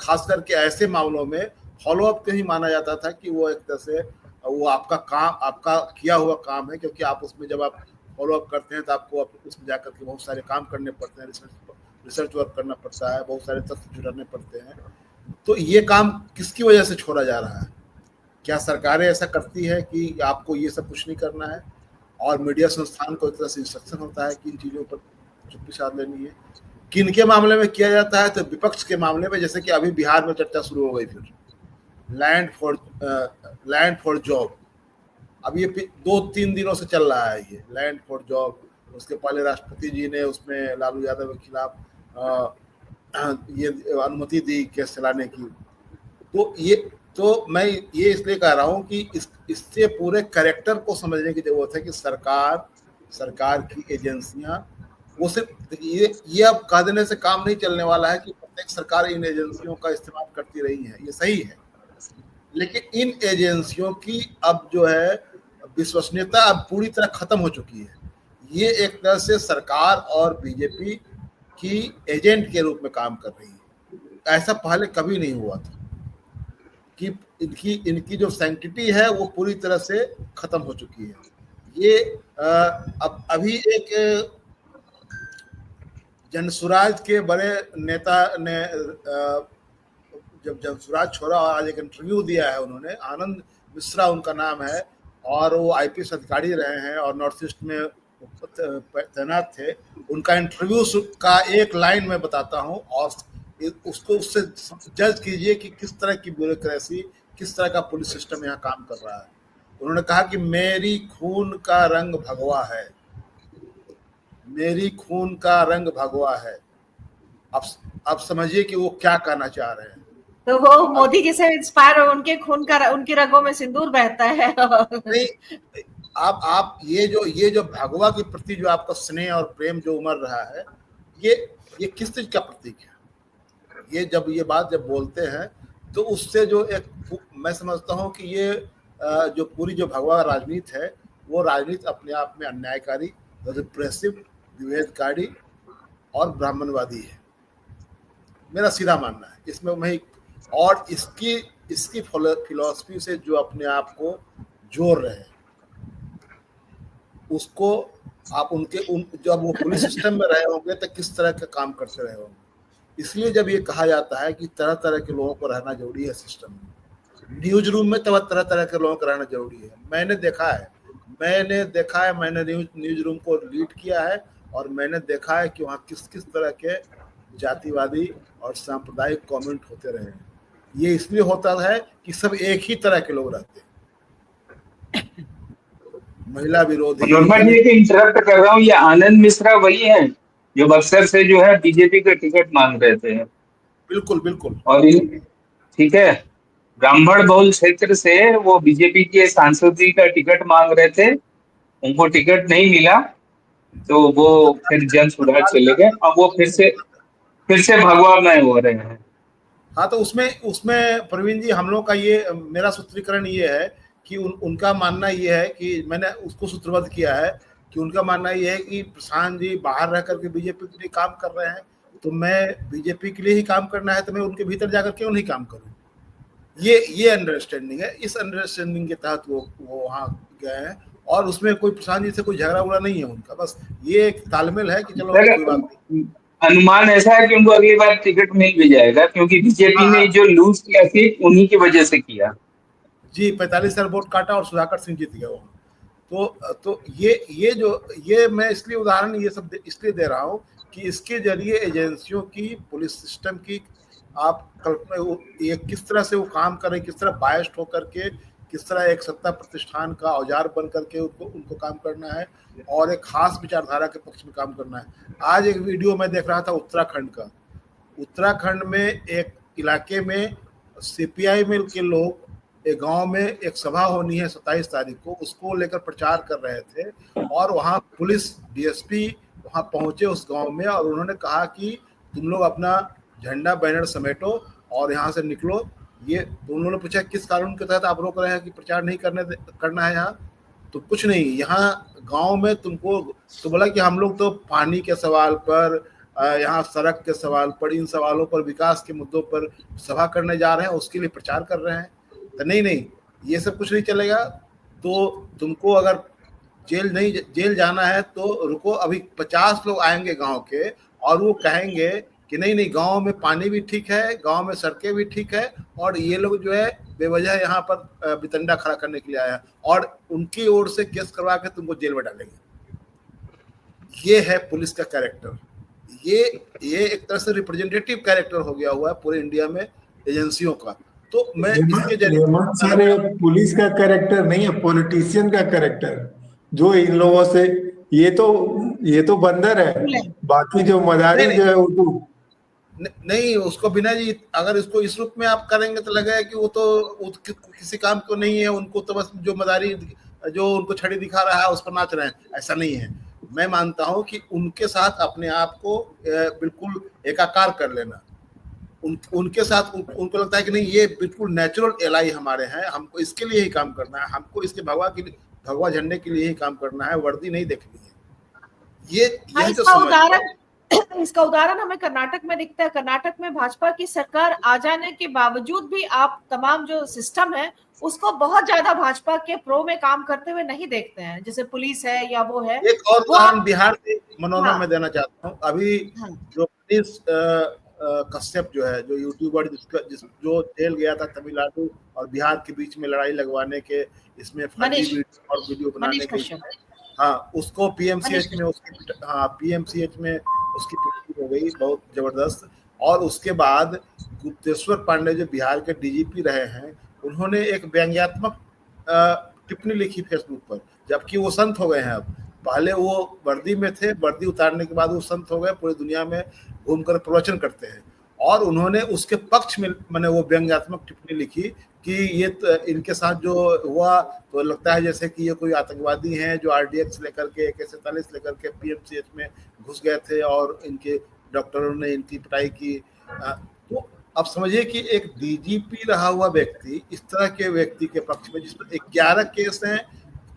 खास करके ऐसे मामलों में फॉलो अप को ही माना जाता था कि वो एक तरह से वो आपका काम, आपका किया हुआ काम है, क्योंकि आप उसमें जब आप फॉलो अप करते हैं तो आपको उसमें जाकर के बहुत सारे काम करने पड़ते हैं, रिसर्च वर्क करना पड़ता है, बहुत सारे तथ्य जुटाने पड़ते हैं। तो ये काम किसकी वजह से छोड़ा जा रहा है? क्या सरकारें ऐसा करती है कि आपको ये सब कुछ नहीं करना है, और मीडिया संस्थान को एक तरह से इंस्ट्रक्शन होता है कि इन चीज़ों पर चुप्पी साध लेनी है? किन के मामले में किया जाता है? तो विपक्ष के मामले में, जैसे कि अभी बिहार में चर्चा शुरू हो गई फिर लैंड फॉर जॉब। अब ये 2-3 दिनों से चल रहा है ये लैंड फॉर जॉब। उसके पहले राष्ट्रपति जी ने उसमें लालू यादव के खिलाफ ये अनुमति दी केस चलाने की। तो मैं ये इसलिए कह रहा हूँ कि इससे पूरे कैरेक्टर को समझने की जरूरत है कि सरकार की एजेंसियां, वो सिर्फ ये अब कह देने से काम नहीं चलने वाला है कि प्रत्येक सरकार इन एजेंसियों का इस्तेमाल करती रही है, ये सही है, लेकिन इन एजेंसियों की अब जो है विश्वसनीयता अब पूरी तरह खत्म हो चुकी है। ये एक तरह से सरकार और बीजेपी की एजेंट के रूप में काम कर रही है। ऐसा पहले कभी नहीं हुआ था कि इनकी जो सैंक्टिटी है वो पूरी तरह से खत्म हो चुकी है। ये अब अभी एक जनसुराज के बड़े नेता ने जब जनसुराज छोड़ा और आज एक इंटरव्यू दिया है उन्होंने, आनंद मिश्रा उनका नाम है, और वो आईपीएस अधिकारी रहे हैं और नॉर्थ ईस्ट में तैनात थे। उनका इंटरव्यू का एक लाइन में बताता हूँ और उसको उससे जज कीजिए कि किस तरह की ब्यूरोक्रेसी, किस तरह का पुलिस सिस्टम यहाँ काम कर रहा है। उन्होंने कहा कि मेरी खून का रंग भगवा है, मेरी खून का रंग भगवा है। अब समझिए कि वो क्या कहना चाह रहे हैं। तो वो मोदी जी से इंस्पायर हो, उनके खून का, उनकी रगों में सिंदूर बहता है। नहीं, आप ये जो भगवा के प्रति जो आपका स्नेह और प्रेम जो उमड़ रहा है, ये किस चीज का प्रतीक है? ये जब ये बात जब बोलते हैं तो उससे जो एक मैं समझता हूँ कि ये जो पूरी जो भगवा राजनीति है, वो राजनीति अपने आप में अन्यायकारी, रिप्रेसिव, विभेदकारी और ब्राह्मणवादी है, मेरा सीधा मानना है इसमें। मैं और इसकी फिलॉसफी से जो अपने आप को जोड़ रहे हैं, उसको आप जब वो पुलिस सिस्टम में रहे होंगे तो किस तरह का काम करते रहे होंगे। इसलिए जब ये कहा जाता है कि तरह तरह के लोगों को रहना जरूरी है सिस्टम में, न्यूज रूम में तरह तरह के लोगों को रहना जरूरी है। मैंने देखा है, मैंने न्यूज रूम को लीड किया है और मैंने देखा है कि वहाँ किस किस तरह के जातिवादी और सांप्रदायिक कमेंट होते रहे हैं। ये इसलिए होता है कि सब एक ही तरह के लोग रहते हैं, महिला विरोधी। इंटरप्ट कर रहा हूँ, ये आनंद मिश्रा वही है जो बक्सर से जो है बीजेपी का टिकट मांग रहे थे? बिल्कुल बिल्कुल। और ठीक है, ब्राह्मण बहुल क्षेत्र से वो बीजेपी के सांसद का टिकट मांग रहे थे, उनको टिकट नहीं मिला तो वो फिर जन सुराज चले गए। अब वो फिर से भगवा में हो रहे हैं। हाँ, तो उसमें प्रवीण जी, हम लोग का ये मेरा सूत्रीकरण ये है कि उनका मानना ये है कि मैंने उसको सूत्रबद्ध किया है कि उनका मानना ये है कि प्रशांत जी बाहर रह करके बीजेपी के लिए काम कर रहे हैं, तो मैं बीजेपी के लिए ही काम करना है तो मैं उनके भीतर जाकर क्यों नहीं काम करूं। ये अंडरस्टैंडिंग है। इस अंडरस्टैंडिंग के तहत वो वहाँ गए हैं और उसमें कोई प्रशांत जी से कोई झगड़ा उगड़ा नहीं है उनका, बस ये एक तालमेल है कि चलो कोई बात नहीं। अनुमान ऐसा है कि उनको अगली बार टिकट मिल भी जाएगा, क्योंकि बीजेपी ने जो लूज किया सीट उन्हीं की वजह से किया जी। 45,000 वोट काटा और सुधाकर सिंह जीत गया वहाँ। तो ये मैं इसलिए उदाहरण ये सब इसलिए दे रहा हूँ कि इसके जरिए एजेंसियों की, पुलिस सिस्टम की आप कल्पना, ये किस तरह से वो काम करें, किस तरह बायस्ड होकर के, किस तरह एक सत्ता प्रतिष्ठान का औजार बन करके उनको काम करना है और एक खास विचारधारा के पक्ष में काम करना है। आज एक वीडियो मैं देख रहा था उत्तराखंड का। उत्तराखंड में एक इलाके में सीपीआई में के लोग एक गांव में एक सभा होनी है 27 तारीख को, उसको लेकर प्रचार कर रहे थे और वहां पुलिस डीएसपी वहां पहुंचे उस गांव में और उन्होंने कहा कि तुम लोग अपना झंडा बैनर समेटो और यहाँ से निकलो। ये तो उन्होंने पूछा किस कानून के तहत आप रोक रहे हैं कि प्रचार नहीं करना है यहाँ? तो कुछ नहीं, यहाँ गांव में तुमको तो बोला कि हम लोग तो पानी के सवाल पर, यहाँ सड़क के सवाल पर, इन सवालों पर, विकास के मुद्दों पर सभा करने जा रहे हैं, उसके लिए प्रचार कर रहे हैं। तो नहीं, ये सब कुछ नहीं चलेगा। तो तुमको अगर जेल जाना है तो रुको, अभी 50 लोग आएंगे गांव के और वो कहेंगे कि नहीं गांव में पानी भी ठीक है, गांव में सड़कें भी ठीक है और ये लोग जो है बेवजह यहाँ पर बितंडा खड़ा करने के लिए आया और उनकी ओर से केस करवा के तुमको जेल में डालेंगे। ये है पुलिस का कैरेक्टर। ये एक तरह से रिप्रेजेंटेटिव कैरेक्टर हो गया हुआ है पूरे इंडिया में एजेंसियों का। तो मैं इसके जरिए पुलिस का कैरेक्टर नहीं है, पॉलिटिशियन का कैरेक्टर, जो इन लोगों से ये तो बंदर है, बाकी जो मदारी जो है वो नहीं, उसको बिना जी अगर इसको इस रूप में आप करेंगे तो लगेगा कि वो तो किसी काम को नहीं है, उनको तो बस जो मदारी जो उनको छड़ी दिखा रहा है उस पर नाच रहे हैं। ऐसा नहीं है। मैं मानता हूं कि उनके साथ अपने आप को बिल्कुल एकाकार कर लेना, उनके साथ उनको लगता है कि नहीं ये बिल्कुल नेचुरल एलाई हमारे हैं, हमको इसके लिए ही काम करना है, हमको इसके भगवा झंडे के लिए ही काम करना है, वर्दी नहीं देखनी है। इसका उदाहरण हमें कर्नाटक में दिखता है। कर्नाटक में भाजपा की सरकार आ जाने के बावजूद भी आप तमाम जो सिस्टम है उसको बहुत ज्यादा भाजपा के प्रो में काम करते हुए नहीं देखते हैं, जैसे पुलिस है या वो है। एक और उदाहरण बिहार के मनोरमा में देना चाहता हूँ। अभी जो पुलिस कश्यप जो है, जो यूट्यूबर जो जेल गया था तमिलनाडु और बिहार के बीच में लड़ाई लगवाने के, इसमें और वीडियो बनाने के, हाँ, उसको पीएमसीएच में उसकी पिटाई हो गई बहुत जबरदस्त। और उसके बाद गुप्तेश्वर पांडे जो बिहार के डीजीपी रहे हैं, उन्होंने एक व्यंग्यात्मक टिप्पणी लिखी फेसबुक पर, जबकि वो संत हो गए हैं। अब पहले वो वर्दी में थे, वर्दी उतारने के बाद वो संत हो गए, पूरी दुनिया में घूमकर प्रवचन करते हैं। और उन्होंने उसके पक्ष में मैंने वो व्यंग्यात्मक टिप्पणी लिखी कि ये इनके साथ जो हुआ तो लगता है जैसे कि ये कोई आतंकवादी हैं जो आरडीएक्स लेकर के AK-47 लेकर के पीएमसीएच में घुस गए थे और इनके डॉक्टरों ने इनकी पिटाई की। तो अब समझिए कि एक डीजीपी रहा हुआ व्यक्ति इस तरह के व्यक्ति के पक्ष में, जिस पर 11 केस हैं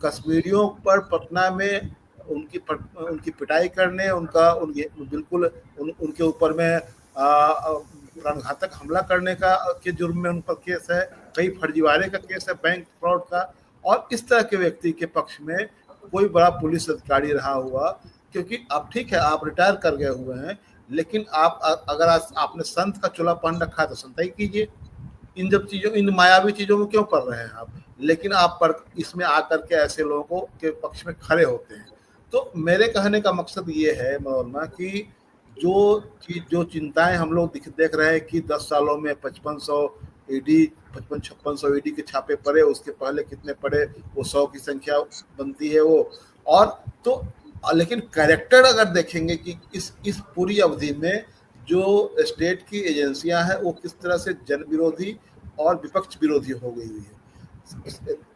कश्मीरियों पर, पटना में उनकी पिटाई करने, बिल्कुल उनके ऊपर में प्राणघातक हमला करने के जुर्म में उन पर केस है, कई फर्जीवाड़े का केस है, बैंक फ्रॉड का। और इस तरह के व्यक्ति के पक्ष में कोई बड़ा पुलिस अधिकारी रहा हुआ, क्योंकि अब ठीक है आप रिटायर कर गए हुए हैं, लेकिन आप अगर आपने संत का चोला पहन रखा है तो संताई कीजिए। इन मायावी चीजों में क्यों पढ़ रहे हैं आप? लेकिन आप पर इसमें आकर के ऐसे लोगों के पक्ष में खड़े होते हैं। तो मेरे कहने का मकसद ये है मनोरमा कि जो चिंताएं हम लोग देख रहे हैं कि 10 सालों में 5500 ईडी के छापे पड़े, उसके पहले कितने पड़े, वो 100 की संख्या बनती है वो। और तो लेकिन कैरेक्टर अगर देखेंगे कि इस पूरी अवधि में जो स्टेट की एजेंसियां हैं वो किस तरह से जन विरोधी और विपक्ष विरोधी हो गई हुई है।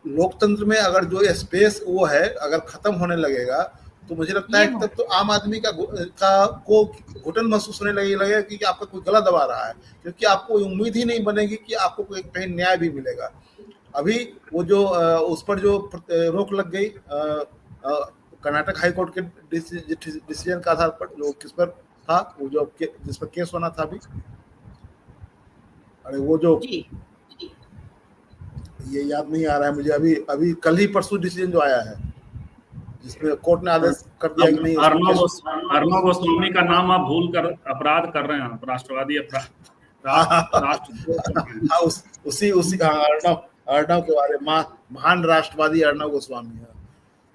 लोकतंत्र में अगर जो स्पेस वो है अगर खत्म होने लगेगा तो मुझे लगता है तब तो आम आदमी को घुटन महसूस होने लगेगा कि आपका कोई गला दबा रहा है, क्योंकि आपको उम्मीद ही नहीं बनेगी कि आपको कोई कहीं न्याय भी मिलेगा। अभी वो जो उस पर जो रोक लग गई कर्नाटक हाई कोर्ट के डिसीजन के आधार पर, जो किस पर था, वो जो जिस पर केस होना था अभी, अरे वो जो ये याद नहीं आ रहा है मुझे, अभी कल ही परसों डिसीजन जो आया है जिसमें कोर्ट ने आदेश कर दिया कि नहीं, अर्णव गोस्वामी का नाम आप भूल कर अपराध कर रहे हैं, राष्ट्रवादी अपराध। उसी अर्णव के बारे में, महान राष्ट्रवादी अर्णव गोस्वामी है।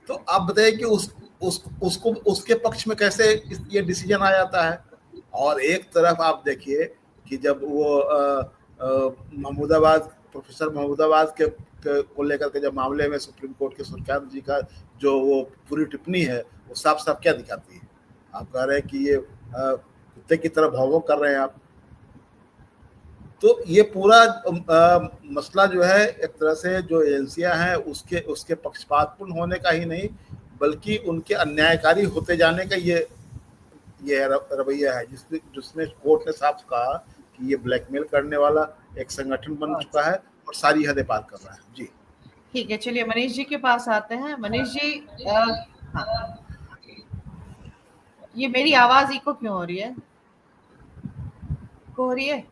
तो आप बताइए कि उसको उसके पक्ष में कैसे ये डिसीजन आ जाता है। और एक तरफ आप देखिए कि जब वो प्रोफेसर महमूदाबाद को लेकर के जब मामले में सुप्रीम कोर्ट के सूर्यकांत जी का जो वो पूरी टिप्पणी है, वो साफ साफ क्या दिखाती है? आप कह रहे हैं कि ये कुत्ते की तरह भाव कर रहे हैं आप। तो ये पूरा मसला जो है एक तरह से जो एजेंसियां हैं उसके पक्षपातपूर्ण होने का ही नहीं, बल्कि उनके अन्यायकारी होते जाने का ये रवैया है, जिसमें कोर्ट ने साफ कहा कि ये ब्लैकमेल करने वाला एक संगठन बन चुका है और सारी हदें पार कर रहा है। जी ठीक है, चलिए मनीष जी के पास आते हैं। मनीष जी, हाँ, ये मेरी आवाज इको क्यों हो रही है? हो रही है?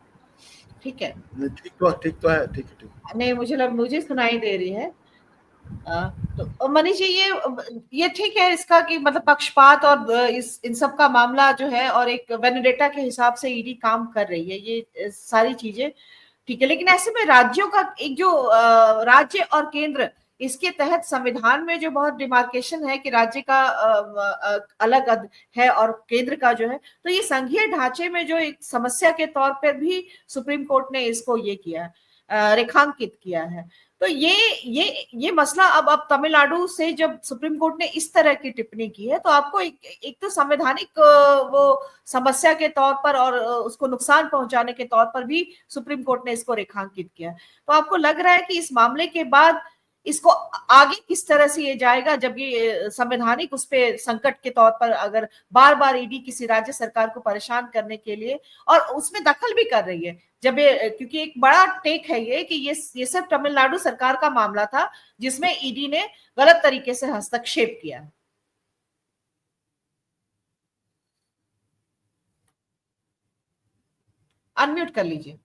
ठीक है, ठीक तो है, ठीक है। नहीं, मुझे सुनाई दे रही है। तो मनीष जी, ये ठीक है इसका कि मतलब पक्षपात और इन सब का मामला जो है और एक वेनेडेटा के हिसाब से ईडी काम कर रही है, ये सारी चीजें ठीक है। लेकिन ऐसे में राज्यों का एक जो राज्य और केंद्र, इसके तहत संविधान में जो बहुत डिमार्केशन है कि राज्य का अलग है और केंद्र का जो है, तो ये संघीय ढांचे में जो एक समस्या के तौर पर भी सुप्रीम कोर्ट ने इसको ये किया, रेखांकित किया है। तो ये मसला अब तमिलनाडु से जब सुप्रीम कोर्ट ने इस तरह की टिप्पणी की है, तो आपको एक तो संवैधानिक वो समस्या के तौर पर और उसको नुकसान पहुंचाने के तौर पर भी सुप्रीम कोर्ट ने इसको रेखांकित किया। तो आपको लग रहा है कि इस मामले के बाद इसको आगे किस तरह से ये जाएगा, जब ये संवैधानिक उस पे संकट के तौर पर अगर बार बार ईडी किसी राज्य सरकार को परेशान करने के लिए और उसमें दखल भी कर रही है, जब ये, क्योंकि एक बड़ा टेक है ये कि ये सब तमिलनाडु सरकार का मामला था जिसमें ईडी ने गलत तरीके से हस्तक्षेप किया है। अनम्यूट कर लीजिए।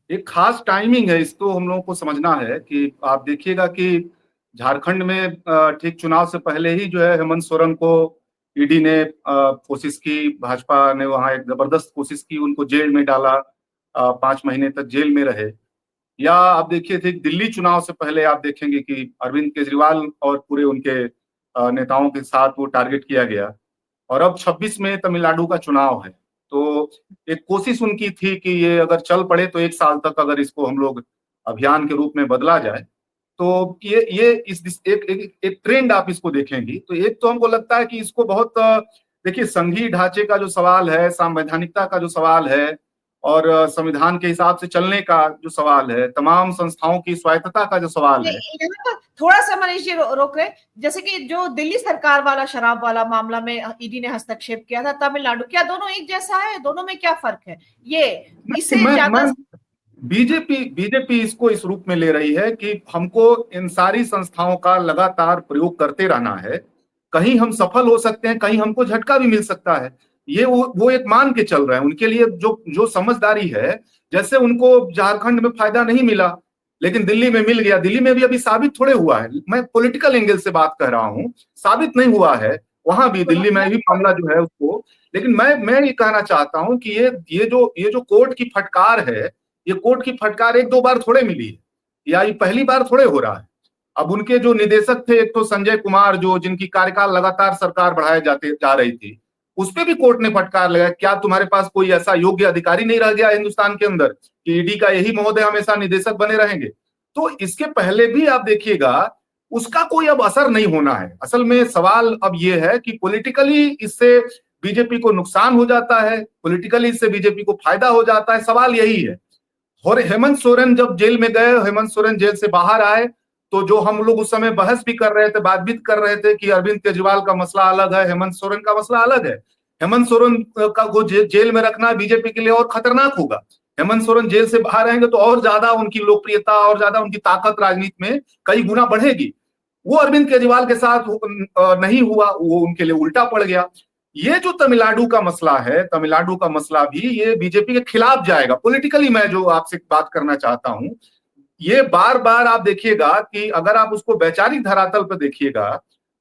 एक खास टाइमिंग है, इसको हम लोगों को समझना है कि आप देखिएगा कि झारखंड में ठीक चुनाव से पहले ही जो है हेमंत सोरेन को ईडी ने कोशिश की, भाजपा ने वहां एक जबरदस्त कोशिश की, उनको जेल में डाला, 5 महीने तक जेल में रहे। या आप देखिए थे दिल्ली चुनाव से पहले आप देखेंगे कि अरविंद केजरीवाल और पूरे उनके नेताओं के साथ वो टारगेट किया गया। और अब 26 में तमिलनाडु का चुनाव है, तो एक कोशिश उनकी थी कि ये अगर चल पड़े तो 1 साल तक अगर इसको हम लोग अभियान के रूप में बदला जाए, तो ये एक ट्रेंड आप इसको देखेंगी। तो एक तो हमको लगता है कि इसको बहुत, देखिए संघीय ढांचे का जो सवाल है, संवैधानिकता का जो सवाल है और संविधान के हिसाब से चलने का जो सवाल है, तमाम संस्थाओं की स्वायत्तता का जो सवाल है, थोड़ा सा मनीष जी रोक रहे, जैसे कि जो दिल्ली सरकार वाला शराब वाला मामला में ईडी ने हस्तक्षेप किया था, तमिलनाडु, क्या दोनों एक जैसा है? दोनों में क्या फर्क है? ये इससे ज्यादा बीजेपी इसको इस रूप में ले रही है कि हमको इन सारी संस्थाओं का लगातार प्रयोग करते रहना है, कहीं हम सफल हो सकते हैं, कहीं हमको झटका भी मिल सकता है। ये वो एक मान के चल रहे हैं। उनके लिए जो समझदारी है, जैसे उनको झारखंड में फायदा नहीं मिला लेकिन दिल्ली में मिल गया, दिल्ली में भी अभी साबित थोड़े हुआ है, मैं पॉलिटिकल एंगल से बात कर रहा हूँ, साबित नहीं हुआ है वहां भी, दिल्ली में भी मामला जो है उसको। लेकिन मैं ये कहना चाहता हूँ कि ये जो कोर्ट की फटकार है, ये कोर्ट की फटकार 1-2 बार थोड़े मिली है, या ये पहली बार थोड़े हो रहा है। अब उनके जो निदेशक थे, एक तो संजय कुमार, जो जिनकी कार्यकाल लगातार सरकार बढ़ाए जा रही थी, उस पे भी कोर्ट ने फटकार लगाया, क्या तुम्हारे पास कोई ऐसा योग्य अधिकारी नहीं रह गया हिंदुस्तान के अंदर कि ईडी का यही महोदय हमेशा निदेशक बने रहेंगे? तो इसके पहले भी आप देखिएगा उसका कोई अब असर नहीं होना है। असल में सवाल अब ये है कि पॉलिटिकली इससे बीजेपी को नुकसान हो जाता है, पॉलिटिकली इससे बीजेपी को फायदा हो जाता है, सवाल यही है। और हेमंत सोरेन जब जेल में गए, हेमंत सोरेन जेल से बाहर आए, तो जो हम लोग उस समय बहस भी कर रहे थे, बात भी कर रहे थे कि अरविंद केजरीवाल का मसला अलग है, हेमंत सोरेन का मसला अलग है। हेमंत सोरेन को जेल में रखना बीजेपी के लिए और खतरनाक होगा। हेमंत सोरेन जेल से बाहर आएंगे तो और ज्यादा उनकी लोकप्रियता और ज्यादा उनकी ताकत राजनीति में कई गुना बढ़ेगी। वो अरविंद केजरीवाल के साथ नहीं हुआ, वो उनके लिए उल्टा पड़ गया। ये जो तमिलनाडु का मसला है, तमिलनाडु का मसला भी ये बीजेपी के खिलाफ जाएगा पॉलिटिकली। मैं जो आपसे बात करना चाहता हूं, ये बार बार आप देखिएगा कि अगर आप उसको वैचारिक धरातल पर देखिएगा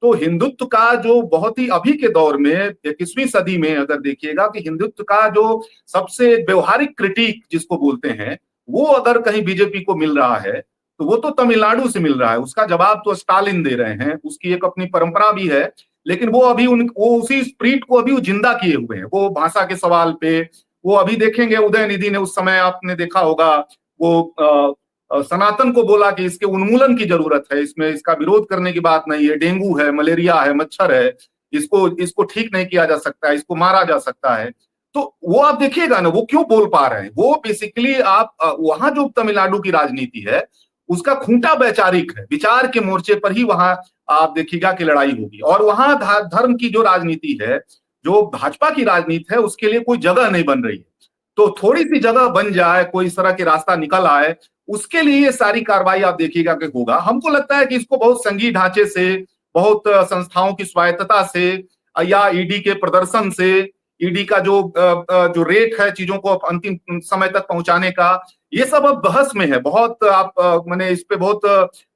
तो हिंदुत्व का जो बहुत ही अभी के दौर में 21वीं सदी में अगर देखिएगा कि हिंदुत्व का जो सबसे व्यवहारिक क्रिटिक जिसको बोलते हैं, वो अगर कहीं बीजेपी को मिल रहा है तो वो तो तमिलनाडु से मिल रहा है। उसका जवाब तो स्टालिन दे रहे हैं, उसकी एक अपनी परंपरा भी है, लेकिन वो अभी वो उसी स्प्रिट को अभी जिंदा किए हुए हैं। वो भाषा के सवाल पे वो अभी देखेंगे, उदयनिधि ने उस समय आपने देखा होगा वो सनातन को बोला कि इसके उन्मूलन की जरूरत है, इसमें इसका विरोध करने की बात नहीं है, डेंगू है, मलेरिया है, मच्छर है, इसको ठीक नहीं किया जा सकता है, इसको मारा जा सकता है, तो वो आप देखिएगा ना वो क्यों बोल पा रहे हैं। वो बेसिकली आप वहां जो तमिलनाडु की राजनीति है उसका खूंटा वैचारिक है, विचार के मोर्चे पर ही वहां आप देखिएगा कि लड़ाई होगी। और वहां धर्म की जो राजनीति है, जो भाजपा की राजनीति है, उसके लिए कोई जगह नहीं बन रही है। तो थोड़ी सी जगह बन जाए, कोई इस तरह के रास्ता निकल आए, उसके लिए ये सारी कार्रवाई आप देखिएगा कि होगा। हमको लगता है कि इसको बहुत संघीय ढांचे से, बहुत संस्थाओं की स्वायत्तता से या ईडी के प्रदर्शन से, ईडी का जो रेट है चीजों को अंतिम समय तक पहुंचाने का, ये सब अब बहस में है। बहुत आप मैंने इस पे बहुत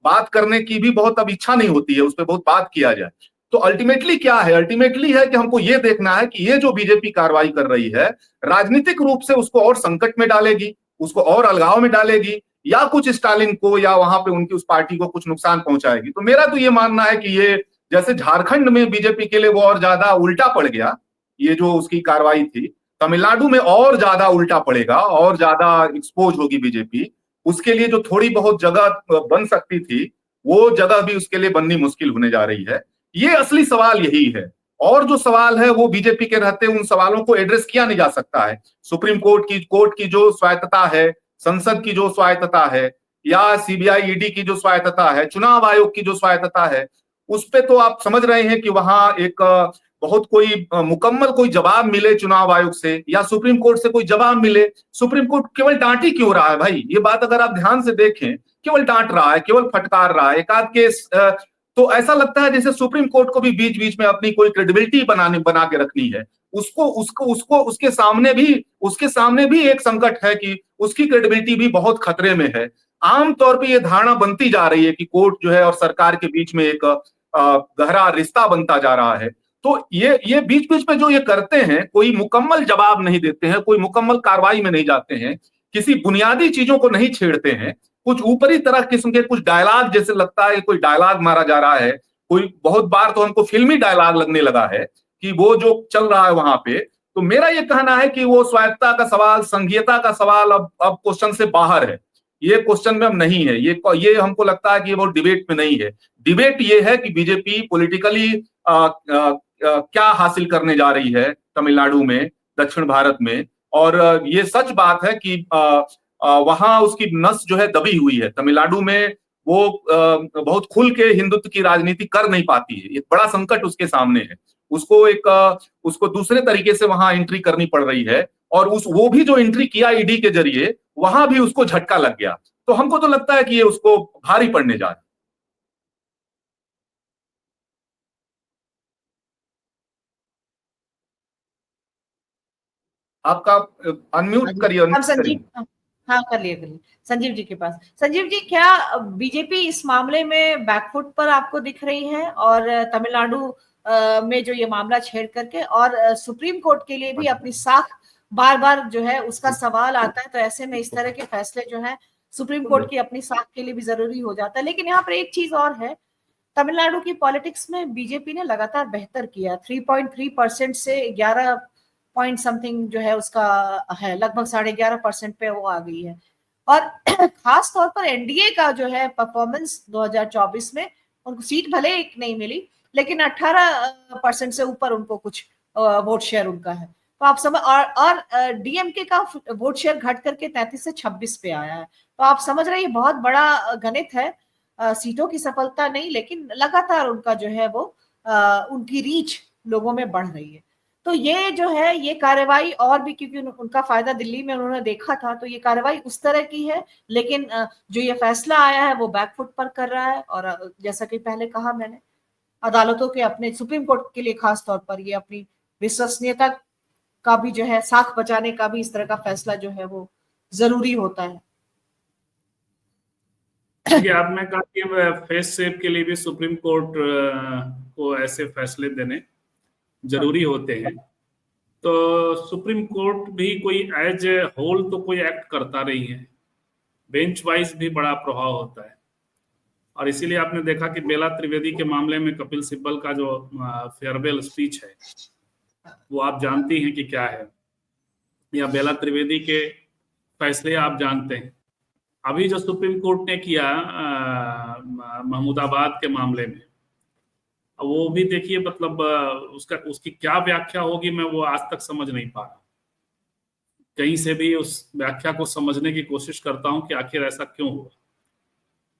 बात करने की भी बहुत अब इच्छा नहीं होती है, उस पर बहुत बात किया जाए। तो अल्टीमेटली क्या है, अल्टीमेटली है कि हमको ये देखना है कि ये जो बीजेपी कार्रवाई कर रही है राजनीतिक रूप से उसको और संकट में डालेगी, उसको और अलगाव में डालेगी, या कुछ स्टालिन को या वहां पे उनकी उस पार्टी को कुछ नुकसान पहुंचाएगी। तो मेरा तो ये मानना है कि ये जैसे झारखंड में बीजेपी के लिए वो और ज्यादा उल्टा पड़ गया, ये जो उसकी कार्रवाई थी, तमिलनाडु में और ज्यादा उल्टा पड़ेगा, और ज्यादा एक्सपोज होगी बीजेपी। उसके लिए जो थोड़ी बहुत जगह बन सकती थी, वो जगह भी उसके लिए बननी मुश्किल होने जा रही है। ये असली सवाल यही है। और जो सवाल है वो बीजेपी के रहते उन सवालों को एड्रेस किया नहीं जा सकता है। सुप्रीम कोर्ट की जो स्वायत्तता है, संसद की जो स्वायत्तता है, या सीबीआई ईडी की जो स्वायत्तता है, चुनाव आयोग की जो स्वायत्तता है, उस पे तो आप समझ रहे हैं कि वहां एक बहुत कोई मुकम्मल कोई जवाब मिले चुनाव आयोग से या सुप्रीम कोर्ट से कोई जवाब मिले। सुप्रीम कोर्ट केवल डांट ही क्यों रहा है भाई, ये बात अगर आप ध्यान से देखें, केवल डांट रहा है, केवल फटकार रहा है। एक आध केस तो ऐसा लगता है जैसे सुप्रीम कोर्ट को भी बीच बीच में अपनी कोई क्रेडिबिलिटी बना के रखनी है। उसके सामने भी एक संकट है कि उसकी क्रेडिबिलिटी भी बहुत खतरे में है। आमतौर पे ये धारणा बनती जा रही है कि कोर्ट जो है और सरकार के बीच में एक गहरा रिश्ता बनता जा रहा है। तो ये बीच बीच में जो ये करते हैं, कोई मुकम्मल जवाब नहीं देते हैं, कोई मुकम्मल कार्रवाई में नहीं जाते हैं, किसी बुनियादी चीजों को नहीं छेड़ते हैं, कुछ ऊपरी तरह किस्म के कुछ डायलॉग, जैसे लगता है कोई डायलॉग मारा जा रहा है। कोई बहुत बार तो हमको फिल्मी डायलॉग लगने लगा है कि वो जो चल रहा है वहां पे। तो मेरा ये कहना है कि वो स्वायत्तता का सवाल, संघीयता का सवाल अब क्वेश्चन से बाहर है। ये क्वेश्चन में अब नहीं है। ये हमको लगता है कि वो डिबेट में नहीं है। डिबेट ये है कि बीजेपी पॉलिटिकली क्या हासिल करने जा रही है तमिलनाडु में, दक्षिण भारत में। और ये सच बात है कि वहां उसकी नस जो है दबी हुई है। तमिलनाडु में वो बहुत खुल के हिंदुत्व की राजनीति कर नहीं पाती है। एक बड़ा संकट उसके सामने है। उसको दूसरे तरीके से वहां एंट्री करनी पड़ रही है। और वो भी जो एंट्री किया ईडी के जरिए, वहां भी उसको झटका लग गया। तो हमको तो लगता है कि ये उसको भारी पड़ने जा रहा है। आपका अनम्यूट करिए। हम संजीव, हाँ कर लिए संजीव जी के पास। संजीव जी, क्या बीजेपी इस मामले में बैकफुट पर आपको दिख रही है, और तमिलनाडु में जो ये मामला छेड़ करके, और सुप्रीम कोर्ट के लिए भी अपनी साख बार बार जो है उसका सवाल आता है, तो ऐसे में इस तरह के फैसले जो है सुप्रीम कोर्ट की अपनी साख के लिए भी जरूरी हो जाता है। लेकिन यहाँ पर एक चीज और है, तमिलनाडु की पॉलिटिक्स में बीजेपी ने लगातार बेहतर किया। 3.3% से 11 पॉइंट समथिंग जो है उसका है, लगभग 11.5% पे वो आ गई है। और खास तौर पर एनडीए का जो है परफॉर्मेंस 2024 में, उनको सीट भले एक नहीं मिली, लेकिन 18% से ऊपर उनको कुछ वोट शेयर उनका है। तो आप समझ, और डीएमके का वोट शेयर घट करके 33 से 26 पे आया है। तो आप समझ रहे हैं बहुत बड़ा गणित है। सीटों की सफलता नहीं, लेकिन लगातार उनका जो है वो उनकी रीच लोगों में बढ़ रही है। तो ये जो है ये कार्रवाई, और भी क्योंकि उनका फायदा दिल्ली में उन्होंने देखा था, तो ये कार्रवाई उस तरह की है। लेकिन जो ये फैसला आया है वो बैकफुट पर कर रहा है। और जैसा कि पहले कहा मैंने, अदालतों के, अपने सुप्रीम कोर्ट के लिए खास तौर पर ये अपनी विश्वसनीयता का भी जो है, साख बचाने का भी इस तरह का फैसला जो है वो जरूरी होता है। देखिए, आपने कहा कि फेस सेव के लिए भी सुप्रीम कोर्ट को ऐसे फैसले देने जरूरी होते हैं। तो सुप्रीम कोर्ट भी कोई एज ए होल तो कोई एक्ट करता नहीं है, बेंच वाइज भी बड़ा प्रभाव होता है। और इसीलिए आपने देखा कि बेला त्रिवेदी के मामले में कपिल सिब्बल का जो फेयरवेल स्पीच है वो आप जानती हैं कि क्या है, या बेला त्रिवेदी के फैसले आप जानते हैं। अभी जो सुप्रीम कोर्ट ने किया महमूदाबाद के मामले में, वो भी देखिए मतलब उसकी क्या व्याख्या होगी, मैं वो आज तक समझ नहीं पा रहा। कहीं से भी उस व्याख्या को समझने की कोशिश करता हूं कि आखिर ऐसा क्यों हुआ,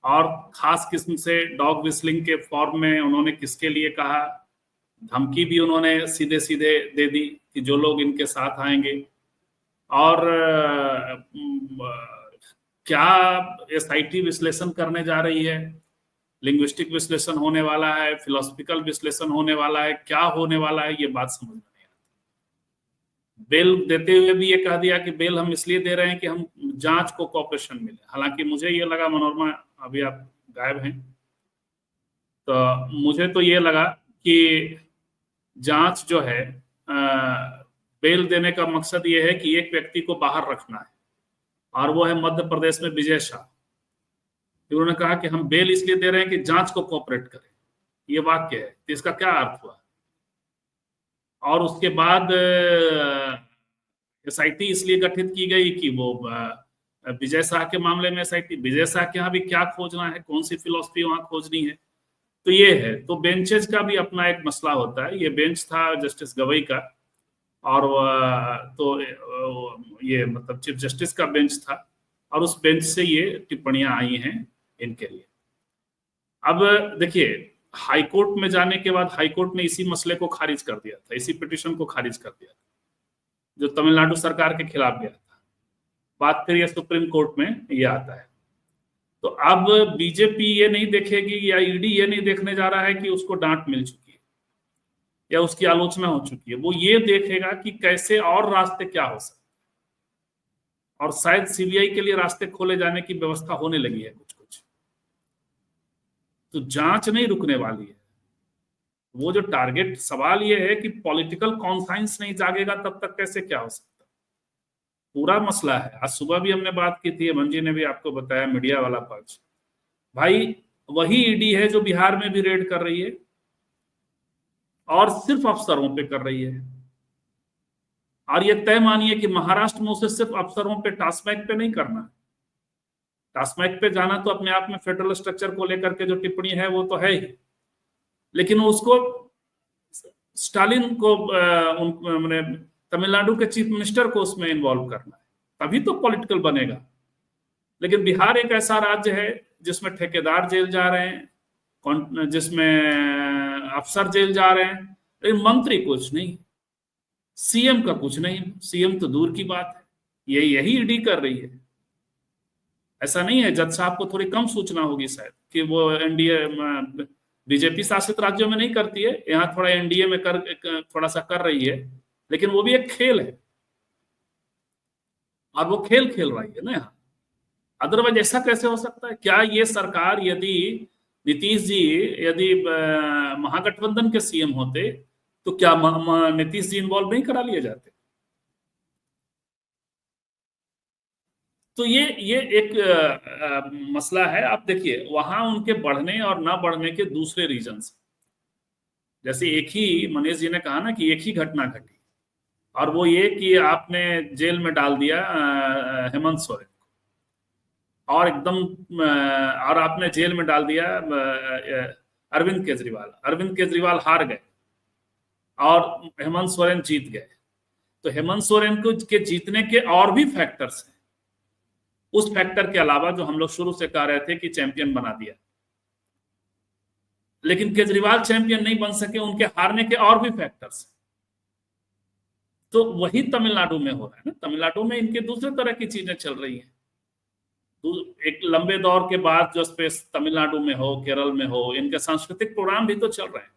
और खास किस्म से डॉग विस्लिंग के फॉर्म में उन्होंने किसके लिए कहा, धमकी भी उन्होंने सीधे सीधे दे दी कि जो लोग इनके साथ आएंगे। और क्या एसआईटी विश्लेषण करने जा रही है, लिंग्विस्टिक विश्लेषण होने वाला है, फिलोसफिकल विश्लेषण होने वाला है, क्या होने वाला है, ये बात समझ में नहीं आती। बेल देते हुए भी ये कह दिया कि बेल हम इसलिए दे रहे हैं कि हम जांच को कॉपरेशन मिले। हालांकि मुझे ये लगा, मनोरमा अभी आप गायब हैं, तो मुझे तो ये लगा कि जांच जो है, बेल देने का मकसद ये है कि एक व्यक्ति को बाहर रखना है, और वो है मध्य प्रदेश में विजय शाह। उन्होंने कहा कि हम बेल इसलिए दे रहे हैं कि जांच को कोऑपरेट करें, ये वाक्य है। तो इसका क्या अर्थ हुआ? और उसके बाद एसआईटी इसलिए गठित की गई कि वो विजय शाह के मामले में एसआईटी, विजय शाह के यहाँ भी क्या खोजना है, कौन सी फिलोसफी वहां खोजनी है, तो ये है। तो बेंचेज का भी अपना एक मसला होता है। ये बेंच था जस्टिस गवई का, और तो ये मतलब चीफ जस्टिस का बेंच था, और उस बेंच से ये टिप्पणियां आई हैं इनके लिए। अब देखिए, हाईकोर्ट में जाने के बाद हाईकोर्ट ने इसी मसले को खारिज कर दिया था, इसी पिटीशन को खारिज कर दिया था जो तमिलनाडु सरकार के खिलाफ गया था। बात करिए सुप्रीम कोर्ट में ये आता है। तो अब बीजेपी ये नहीं देखेगी, या ईडी ये नहीं देखने जा रहा है कि उसको डांट मिल चुकी है या उसकी आलोचना हो चुकी है। वो ये देखेगा कि कैसे और रास्ते क्या हो सकते हैं, और शायद सीबीआई के लिए रास्ते खोले जाने की व्यवस्था होने लगी है कुछ कुछ। तो जांच नहीं रुकने वाली है। वो जो टारगेट, सवाल ये है कि पॉलिटिकल कॉन्साइंस नहीं जागेगा तब तक कैसे क्या हो सकता, पूरा मसला है। आज सुबह भी हमने बात की थी, अमन जी ने भी आपको बताया, मीडिया वाला पक्ष। भाई वही ईडी है जो बिहार में भी रेड कर रही है, और सिर्फ अफसरों पे कर रही है। और ये तय मानिए कि महाराष्ट्र में उसे सिर्फ अफसरों पे, टास्मैक पे नहीं करना। टास्मैक पे जाना तो अपने आप में फेडरल स्ट्रक्चर को लेकर के जो टिप्पणी है वो तो है ही, लेकिन उसको स्टालिन को मैंने तमिलनाडु के चीफ मिनिस्टर को उसमें इन्वॉल्व करना है, तभी तो पॉलिटिकल बनेगा। लेकिन बिहार एक ऐसा राज्य है जिसमें ठेकेदार जेल जा रहे हैं, जिसमें अफसर जेल जा रहे हैं, लेकिन मंत्री कुछ नहीं, सीएम का कुछ नहीं। सीएम तो दूर की बात है, यही ईडी कर रही है। ऐसा नहीं है, जज साहब को थोड़ी कम सूचना होगी शायद कि वो एनडीए बीजेपी शासित राज्यों में नहीं करती है, यहाँ थोड़ा एनडीए में थोड़ा सा कर रही है, लेकिन वो भी एक खेल है, और वो खेल खेल रही है ना यहाँ। अदरवाइज ऐसा कैसे हो सकता है? क्या ये सरकार, यदि नीतीश जी यदि महागठबंधन के सीएम होते तो क्या नीतीश जी इन्वॉल्व नहीं करा लिए जाते? तो ये एक मसला है। आप देखिए, वहां उनके बढ़ने और ना बढ़ने के दूसरे रीजंस, जैसे एक ही मनीष जी ने कहा ना कि एक ही घटना घटी, और वो ये कि आपने जेल में डाल दिया हेमंत सोरेन को, और एकदम और आपने जेल में डाल दिया अरविंद केजरीवाल हार गए और हेमंत सोरेन जीत गए। तो हेमंत सोरेन को के जीतने के और भी फैक्टर्स हैं, उस फैक्टर के अलावा जो हम लोग शुरू से कह रहे थे कि चैंपियन बना दिया। लेकिन केजरीवाल चैंपियन नहीं बन सके, उनके हारने के और भी फैक्टर्स हैं। तो वही तमिलनाडु में हो रहा है ना। तमिलनाडु में इनके दूसरे तरह की चीजें चल रही हैं। एक लंबे दौर के बाद जो स्पेस तमिलनाडु में हो, केरल में हो, इनके सांस्कृतिक प्रोग्राम भी तो चल रहे हैं।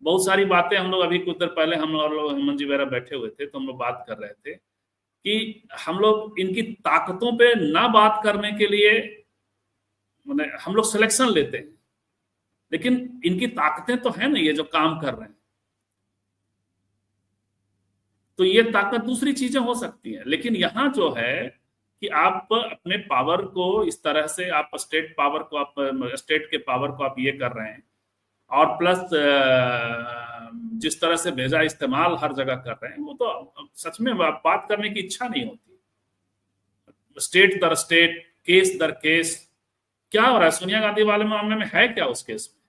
बहुत सारी बातें हम लोग अभी कुछ देर पहले हम लोग हेमंत जी वगैरह बैठे हुए थे, तो हम लोग बात कर रहे थे कि हम लोग इनकी ताकतों पे ना बात करने के लिए हम लोग सिलेक्शन लेते हैं, लेकिन इनकी ताकतें तो है ना, ये जो काम कर रहे हैं। तो ये ताकत दूसरी चीजें हो सकती हैं, लेकिन यहां जो है कि आप अपने पावर को इस तरह से, आप स्टेट पावर को, आप स्टेट के पावर को आप ये कर रहे हैं, और प्लस जिस तरह से भेजा इस्तेमाल हर जगह कर रहे हैं, वो तो सच में बात करने की इच्छा नहीं होती। स्टेट दर स्टेट, केस दर केस क्या हो रहा है? सोनिया गांधी वाले मामले में है क्या उस केस में?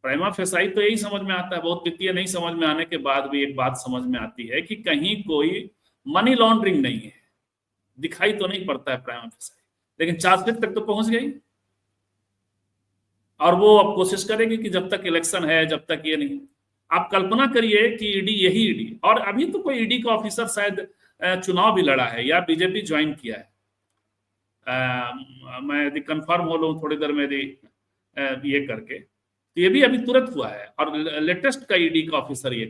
प्राइमा फेसाई तो यही समझ में आता है, बहुत वित्तीय नहीं समझ में आने के बाद भी एक बात समझ में आती है कि कहीं कोई मनी लॉन्ड्रिंग नहीं है, दिखाई तो नहीं पड़ता है प्राइमा फेसाई, लेकिन चार्जशीट तक तो पहुंच गई। और वो अब कोशिश करेगी कि जब तक इलेक्शन है, जब तक ये नहीं, आप कल्पना करिए कि ईडी, यही ईडी, और अभी तो कोई ईडी का ऑफिसर शायद चुनाव भी लड़ा है या बीजेपी ज्वाइन किया है, मैं यदि कंफर्म हो लूँ थोड़ी देर में यदि ये करके, तो ये भी अभी तुरंत हुआ है, और लेटेस्ट का ईडी का ऑफिसर ये।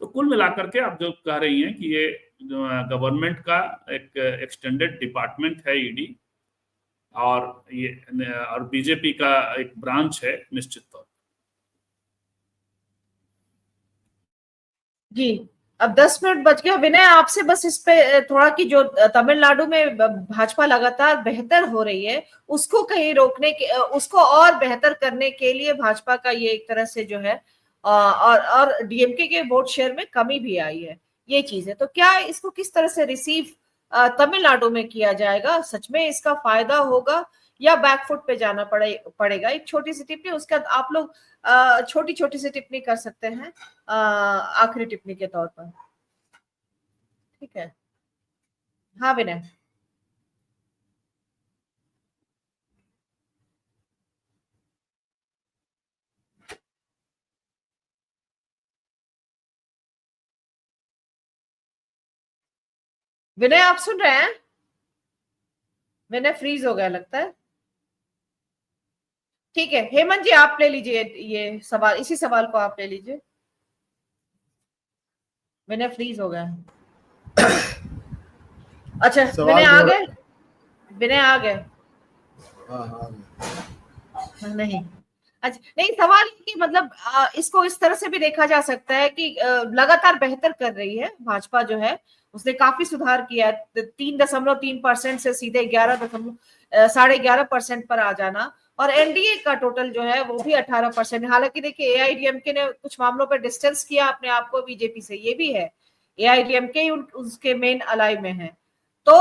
तो कुल मिलाकर के आप जो कह रही हैं कि ये गवर्नमेंट का एक एक्सटेंडेड डिपार्टमेंट है ईडी, और ये और बीजेपी का एक ब्रांच है निश्चित तौर। जी, अब 10 मिनट बच गया। विनय, आपसे बस इस पे थोड़ा कि जो तमिलनाडु में भाजपा लगातार बेहतर हो रही है, उसको कहीं रोकने के, उसको और बेहतर करने के लिए भाजपा का ये एक तरह से जो है, और डीएमके के वोट शेयर में कमी भी आई है, ये चीज है। तो क्या इसको किस तरह से रिसीव तमिलनाडु में किया जाएगा? सच में इसका फायदा होगा या बैकफुट पे जाना पड़ेगा? एक छोटी सी टिप्पणी, उसके बाद आप लोग छोटी छोटी सी टिप्पणी कर सकते हैं आखिरी टिप्पणी के तौर पर। ठीक है, हाँ विनय। विनय, आप सुन रहे हैं? विनय फ्रीज हो गया लगता है। ठीक है, हेमंत जी आप ले लीजिए ये सवाल, इसी सवाल को आप ले लीजिए। विनय फ्रीज हो गया। अच्छा, विनय आ गए? विनय आ गए? नहीं, अच्छा नहीं, सवाल कि मतलब इसको इस तरह से भी देखा जा सकता है कि लगातार बेहतर कर रही है भाजपा, जो है उसने काफी सुधार किया है, 3.3% से सीधे 11.5% पर आ जाना, और एनडीए का टोटल जो है वो भी 18%। हालांकि देखिए, एआईडीएमके ने कुछ मामलों पर डिस्टेंस किया अपने आप को बीजेपी से, ये भी है, एआईडीएमके उसके मेन अलाई में है। तो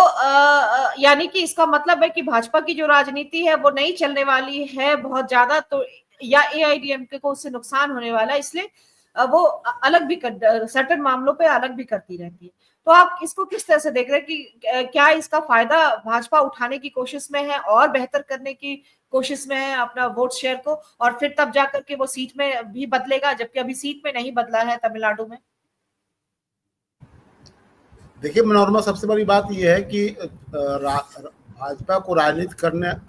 यानी कि इसका मतलब है कि भाजपा की जो राजनीति है वो नहीं चलने वाली है बहुत ज्यादा, तो या एआईडीएमके को उससे नुकसान होने वाला है, इसलिए वो अलग भी सर्टेन मामलों पे अलग भी करती रहती है। तो आप इसको किस तरह से देख रहे हैं कि क्या इसका फायदा भाजपा उठाने की कोशिश में है और बेहतर करने की कोशिश में है अपना वोट शेयर को, और फिर तब जाकर के वो सीट में भी बदलेगा, जबकि अभी सीट में नहीं बदला है तमिलनाडु में? देखिए मनोरमा, सबसे बड़ी बात यह है कि भाजपा को राजनीति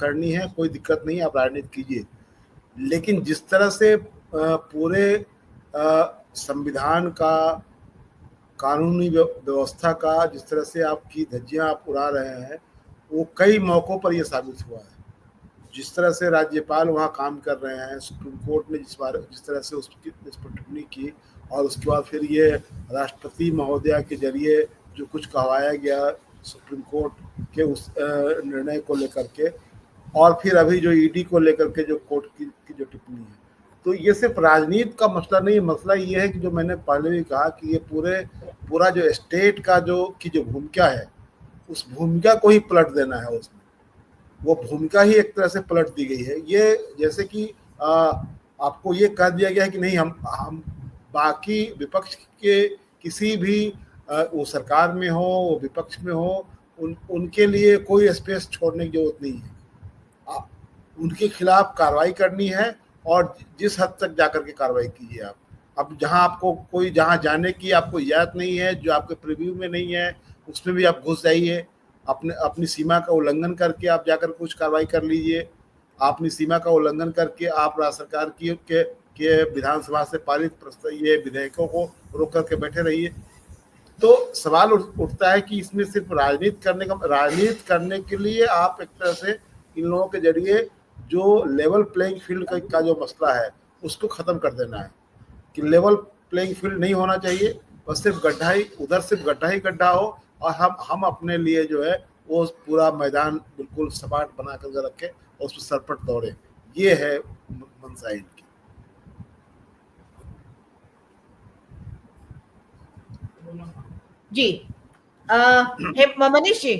करनी है, कोई दिक्कत नहीं, आप राजनीति कीजिए, लेकिन जिस तरह से पूरे संविधान का, कानूनी व्यवस्था का जिस तरह से आपकी धज्जियां आप उड़ा रहे हैं, वो कई मौकों पर यह साबित हुआ है। जिस तरह से राज्यपाल वहाँ काम कर रहे हैं, सुप्रीम कोर्ट ने जिस तरह से इस पर टिप्पणी की, और उसके बाद फिर ये राष्ट्रपति महोदया के जरिए जो कुछ कहवाया गया सुप्रीम कोर्ट के उस निर्णय को लेकर के, और फिर अभी जो ईडी को लेकर के जो कोर्ट की जो टिप्पणी है, तो ये सिर्फ राजनीति का मसला नहीं है। मसला ये है कि जो मैंने पहले भी कहा कि ये पूरा जो स्टेट का जो भूमिका है, उस भूमिका को ही पलट देना है। उसमें वो भूमिका ही एक तरह से पलट दी गई है। ये जैसे कि आपको ये कह दिया गया है कि नहीं, हम बाकी विपक्ष के किसी भी वो सरकार में हो, वो विपक्ष में हो, उनके लिए कोई स्पेस छोड़ने की जरूरत नहीं है। उनके खिलाफ कार्रवाई करनी है, और जिस हद तक जाकर के कार्रवाई कीजिए आप। अब जहां आपको कोई जहां जाने की आपको इजाजत नहीं है, जो आपके प्रीव्यू में नहीं है, उसमें भी आप घुस जाइए, अपनी सीमा का उल्लंघन करके आप जाकर कुछ कार्रवाई कर लीजिए। अपनी सीमा का उल्लंघन करके आप राज्य सरकार के विधानसभा से पारित ये विधेयकों को रोक करके बैठे रहिए। तो सवाल उठता है कि इसमें सिर्फ राजनीति करने के लिए आप एक तरह से इन लोगों के जरिए जो लेवल प्लेइंग फील्ड का जो मसला है उसको खत्म कर देना है, कि लेवल प्लेइंग फील्ड नहीं होना चाहिए, बस सिर्फ गड्ढा ही, उधर सिर्फ गड्ढा ही गड्ढा हो, और हम अपने लिए जो है वो पूरा मैदान बिल्कुल सपाट बना कर रखे और उस पर सरपट दौड़े। ये है मंशा इनकी। जी, मनीष जी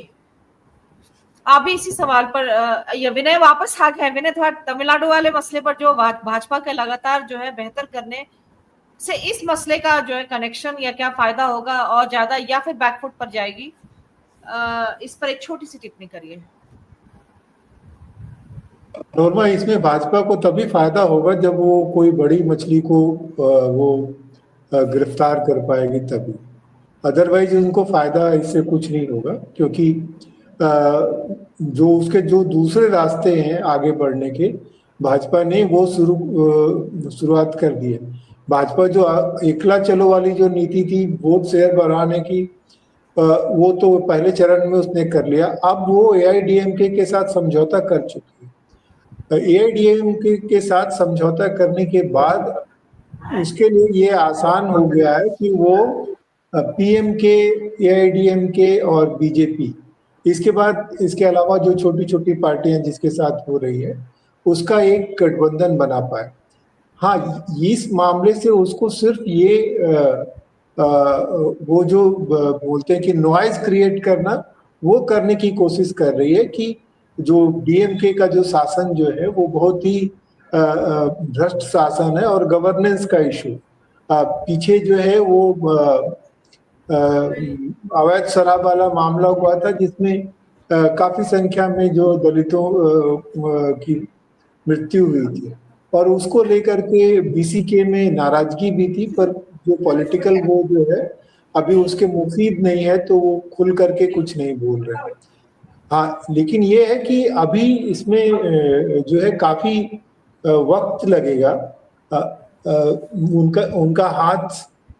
आप भी इसी सवाल पर ये विनय वापस आ गए। विनय, थोड़ा तमिलनाडु वाले मसले पर जो भाजपा के लगातार जो है बेहतर करने से इस मसले का जो है कनेक्शन या क्या फायदा होगा और ज्यादा या फिर बैकफुट पर जाएगी, इस पर एक छोटी सी टिप्पणी करिए। नोरमा, इसमें भाजपा को तभी फायदा होगा जब वो कोई बड़ी मछली को वो गिरफ्तार कर पाएगी तभी। अदरवाइज उनको फायदा इससे कुछ नहीं होगा, क्योंकि जो उसके जो दूसरे रास्ते हैं आगे बढ़ने के, भाजपा ने वो शुरुआत कर दी है। भाजपा जो एकला चलो वाली जो नीति थी वोट शेयर बढ़ाने की, वो तो पहले चरण में उसने कर लिया। अब वो एआईडीएमके के साथ समझौता कर चुकी है। एआईडीएमके के साथ समझौता करने के बाद उसके लिए ये आसान हो गया है कि वो पीएमके, एआईडीएमके और बीजेपी, इसके बाद इसके अलावा जो छोटी छोटी पार्टियां जिसके साथ हो रही है, उसका एक गठबंधन बना पाए। हाँ, इस मामले से उसको सिर्फ ये वो जो बोलते हैं कि नॉइज क्रिएट करना, वो करने की कोशिश कर रही है कि जो डीएमके का जो शासन जो है वो बहुत ही भ्रष्ट शासन है और गवर्नेंस का इशू। पीछे जो है वो अवैध शराब वाला मामला हुआ था जिसमें काफी संख्या में जो दलितों की मृत्यु हुई थी, और उसको लेकर के बीसीके में नाराजगी भी थी, पर जो पॉलिटिकल वो जो है अभी उसके मुफीद नहीं है, तो वो खुल करके कुछ नहीं बोल रहे। हाँ, लेकिन ये है कि अभी इसमें जो है काफी वक्त लगेगा। उनका हाथ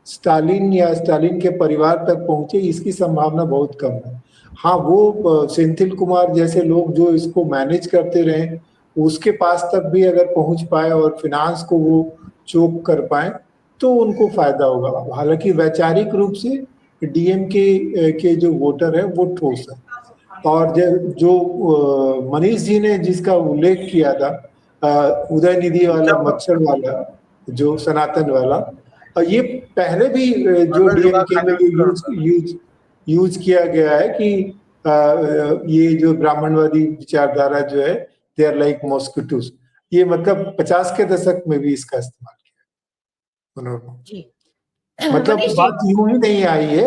स्टालिन या स्टालिन के परिवार तक पहुंचे, इसकी संभावना बहुत कम है। हाँ, वो सेंथिल कुमार जैसे लोग जो इसको मैनेज करते रहे, उसके पास तक भी अगर पहुंच पाए और फिनांस को वो चोक कर पाए तो उनको फायदा होगा। हालांकि वैचारिक रूप से डीएमके के जो वोटर है वो ठोस है। और जो मनीष जी ने जिसका उल्लेख किया था, उदयनिधि वाला, मच्छर वाला, जो सनातन वाला, और ये पहले भी जो डीएमके में यूज किया गया है कि ये जो ब्राह्मणवादी विचारधारा जो है, दे आर लाइक मॉस्किटोज। ये मतलब 50 के दशक में भी इसका इस्तेमाल किया उन्होंने। मतलब बात यूं ही नहीं आई है,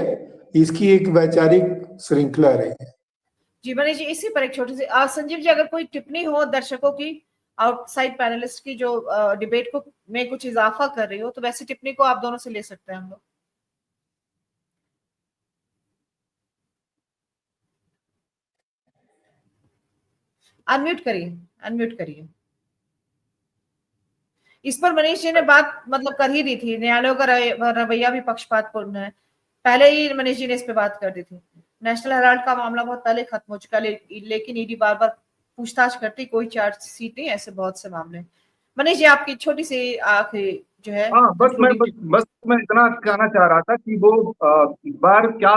इसकी एक वैचारिक श्रृंखला रही है। जी मनीष जी, इसी पर एक छोटी सी संजीव जी, अगर कोई टिप्पणी हो दर्शकों की, आउटसाइड पैनलिस्ट की, जो डिबेट को में कुछ इजाफा कर रही हो, तो वैसी टिप्पणी को आप दोनों से ले सकते हैं हम लोग। अनम्यूट करिए। इस पर मनीष जी ने बात मतलब कर ही दी थी, न्यायालयों का रवैया भी पक्षपातपूर्ण है, पहले ही मनीष जी ने इस पे बात कर दी थी। नेशनल हेराल्ड का मामला बहुत पहले खत्म हो चुका, लेकिन ईडी बार बार पूछताछ करती, कोई चार्जशीट नहीं, ऐसे बहुत से मामले। मनीष जी, आपकी छोटी सी आखिरी जो है। हाँ, बस मैं इतना कहना चाह रहा था कि वो इस बार क्या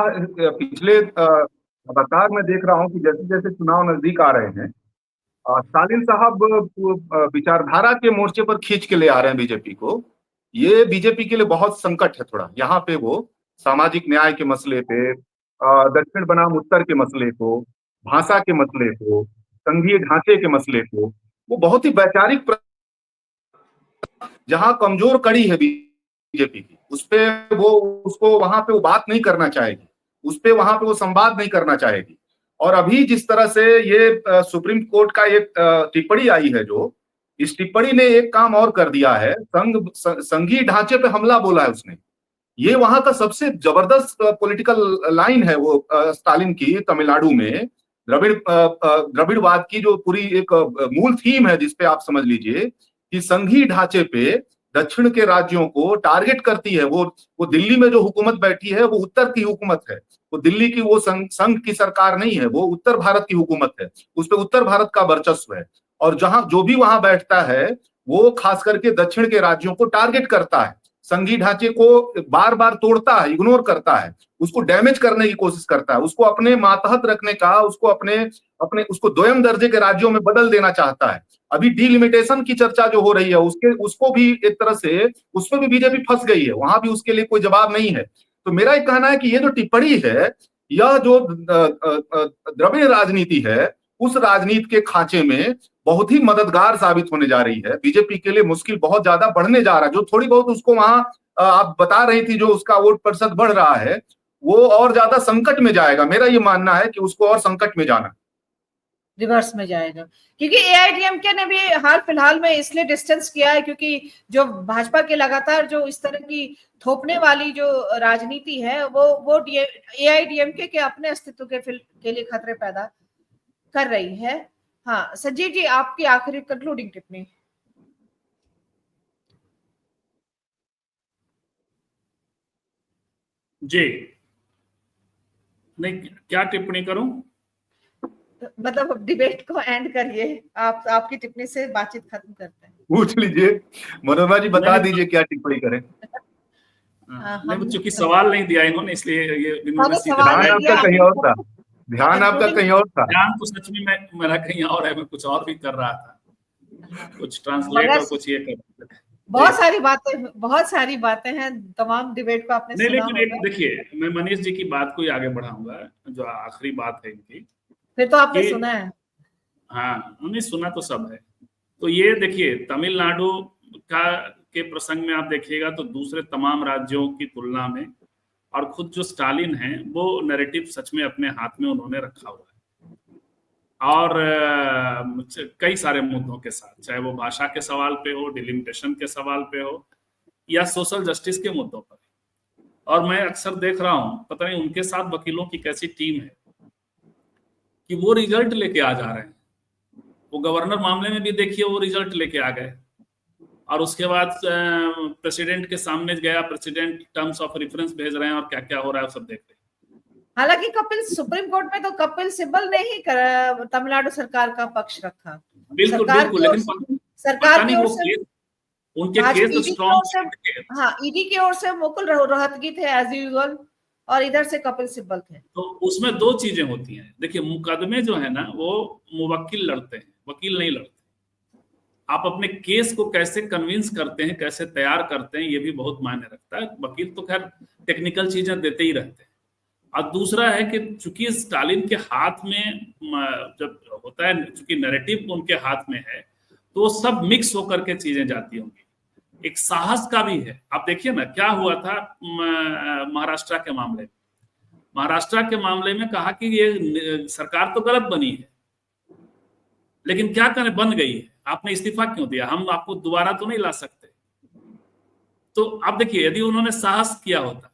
पिछले लगातार मैं देख रहा हूँ कि जैसे जैसे चुनाव नजदीक आ रहे हैं, स्टालिन साहब विचारधारा के मोर्चे पर खींच के ले आ रहे हैं बीजेपी को। ये बीजेपी के लिए बहुत संकट है थोड़ा। यहाँ पे वो सामाजिक न्याय के मसले पे, दक्षिण बनाम उत्तर के मसले को, भाषा के मसले को, संघीय ढांचे के मसले को, वो बहुत ही वैचारिक, जहां कमजोर कड़ी है बीजेपी की, उसको वहां पे वो बात नहीं करना चाहेगी, वहां पे वो संवाद नहीं करना चाहेगी। और अभी जिस तरह से ये सुप्रीम कोर्ट का एक टिप्पणी आई है, जो इस टिप्पणी ने एक काम और कर दिया है, संघीय ढांचे पे हमला बोला है उसने। ये वहां का सबसे जबरदस्त पॉलिटिकल लाइन है वो स्टालिन की, तमिलनाडु में द्रविड़वाद की जो पूरी एक मूल थीम है, जिसपे आप समझ लीजिए कि संघीय ढांचे पे दक्षिण के राज्यों को टारगेट करती है। वो दिल्ली में जो हुकूमत बैठी है वो उत्तर की हुकूमत है, वो दिल्ली की वो संघ की सरकार नहीं है, वो उत्तर भारत की हुकूमत है, उस पे उत्तर भारत का वर्चस्व है। और जहां जो भी वहां बैठता है वो खास करके दक्षिण के राज्यों को टारगेट करता है, संघीय ढांचे को बार बार तोड़ता है, इग्नोर करता है, उसको डैमेज करने की कोशिश करता है, उसको अपने मातहत रखने का, उसको द्वयम दर्जे के राज्यों में बदल देना चाहता है। अभी डीलिमिटेशन की चर्चा जो हो रही है उसको भी एक तरह से उसमें भी बीजेपी फंस गई है, वहां भी उसके लिए कोई जवाब नहीं है। तो मेरा एक कहना है कि ये जो टिप्पणी है, यह जो द्रविड़ राजनीति है, उस राजनीति के खांचे में बहुत ही मददगार साबित होने जा रही है। बीजेपी के लिए मुश्किल बहुत ज्यादा बढ़ने जा रहा है। जो थोड़ी बहुत उसको वहां आप बता रही थी, जो उसका वोट प्रतिशत बढ़ रहा है, वो और ज्यादा संकट में जाएगा। मेरा ये मानना है कि उसको और संकट में जाना, रिवर्स में जाएगा, क्योंकि एआईडीएमके ने भी हाल फिलहाल में इसलिए डिस्टेंस किया है क्योंकि जो भाजपा के लगातार जो इस तरह की थोपने वाली जो राजनीति है वो एआईडीएमके के अपने अस्तित्व के लिए खतरे पैदा कर रही है। हाँ संजीव जी, आपकी आखिरी कंक्लूडिंग टिप्पणी। जी नहीं, क्या टिप्पणी करूं? मतलब डिबेट को एंड करिए, आपकी टिप्पणी से बातचीत खत्म करते हैं। पूछ लीजिए मनोरमा जी, बता दीजिए क्या टिप्पणी करें। नहीं, चूंकि सवाल नहीं दिया इन्होंने, इसलिए ये ध्यान आपका कहीं और था, ध्यान आपका कहीं और था। ध्यान तो सच में मेरा कहीं और है, मैं कुछ और भी कर रहा था, कुछ ट्रांसलेट और कुछ ये कर। बहुत सारी बातें हैं, तमाम डिबेट को आपने सुना होगा। लेकिन देखिए, मैं मनीष जी की बात को ही आगे बढ़ाऊंगा, जो आखिरी बात है इनकी। फिर तो आपने सुना है? हाँ, हमने सुना तो सब है। तो ये देखिए, तमिलनाडु के प्रसंग में आप देखिएगा तो दूसरे तमाम राज्यों की तुलना में, और खुद जो स्टालिन है, वो नैरेटिव सच में अपने हाथ में उन्होंने रखा हुआ है, और कई सारे मुद्दों के साथ, चाहे वो भाषा के सवाल पे हो, डिलिमिटेशन के सवाल पे हो, या सोशल जस्टिस के मुद्दों पर। और मैं अक्सर देख रहा हूँ, पता नहीं उनके साथ वकीलों की कैसी टीम है कि वो रिजल्ट लेके आ जा रहे हैं। वो गवर्नर मामले में भी देखिए, वो रिजल्ट लेके आ गए, और उसके बाद प्रेसिडेंट के सामने गया, प्रेसिडेंट टर्म्स ऑफ रेफरेंस भेज रहे हैं, और क्या क्या हो रहा है सब देख रहे हैं। हालांकि सुप्रीम कोर्ट में तो कपिल सिब्बल ने ही तमिलनाडु सरकार का पक्ष रखा। बिल्कुल, लेकिन सरकार की ओर से उनके केस तो स्ट्रॉन्ग, हाँ, ईडी की ओर से मुकुल रोहतगी थे एज यूजुअल, और इधर से कपिल सिब्बल थे। तो उसमें दो चीजें होती हैं। देखिए, मुकदमे जो है ना, वो मुवक्किल लड़ते हैं, वकील नहीं लड़ते। आप अपने केस को कैसे कन्विंस करते हैं, कैसे तैयार करते हैं, ये भी बहुत मायने रखता है। वकील तो खैर टेक्निकल चीजें देते ही रहते हैं। और दूसरा है कि चूंकि स्टालिन के हाथ में जब होता है, चूंकि नैरेटिव उनके हाथ में है, तो सब मिक्स होकर के चीजें जाती होंगी। एक साहस का भी है। आप देखिए ना, क्या हुआ था महाराष्ट्र के मामले में। महाराष्ट्र के मामले में कहा कि ये सरकार तो गलत बनी है, लेकिन क्या करें, बन गई है, आपने इस्तीफा क्यों दिया, हम आपको दोबारा तो नहीं ला सकते। तो आप देखिए, यदि उन्होंने साहस किया होता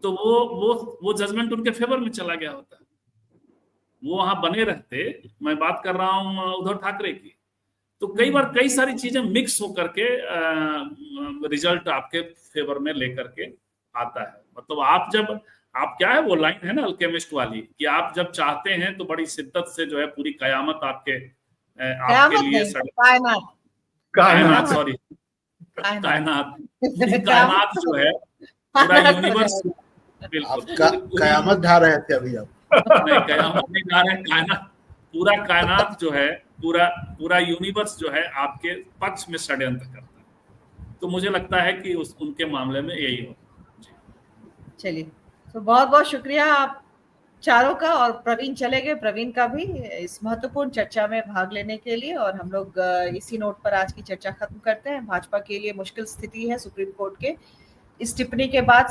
तो वो जजमेंट उनके फेवर में चला गया होता, वो वहां बने रहते। मैं बात कर रहा हूं उद्धव ठाकरे की। तो कई बार कई सारी चीजें मिक्स होकर के रिजल्ट आपके फेवर में लेकर के आता है। मतलब आप क्या है, वो लाइन है ना अल्केमिस्ट वाली, कि आप जब चाहते हैं तो बड़ी शिद्दत से जो है पूरी कयामत आपके लिए कायनात जो है, पूरा यूनिवर्स, कयामत ढा रहे थे अभी आप। नहीं, कयामत नहीं ढा रहे, पूरा कायनात जो है, पूरा यूनिवर्स जो है आपके पक्ष में षड्यंत्र करता है। तो मुझे लगता है कि उनके मामले में यही हो। चलिए, तो बहुत बहुत शुक्रिया आप चारों का, और प्रवीण चले गए, प्रवीण का भी, इस महत्वपूर्ण चर्चा में भाग लेने के लिए। और हम लोग इसी नोट पर आज की चर्चा खत्म करते हैं। भाजपा के लिए मुश्किल स्थिति है सुप्रीम कोर्ट के इस टिप्पणी के बाद।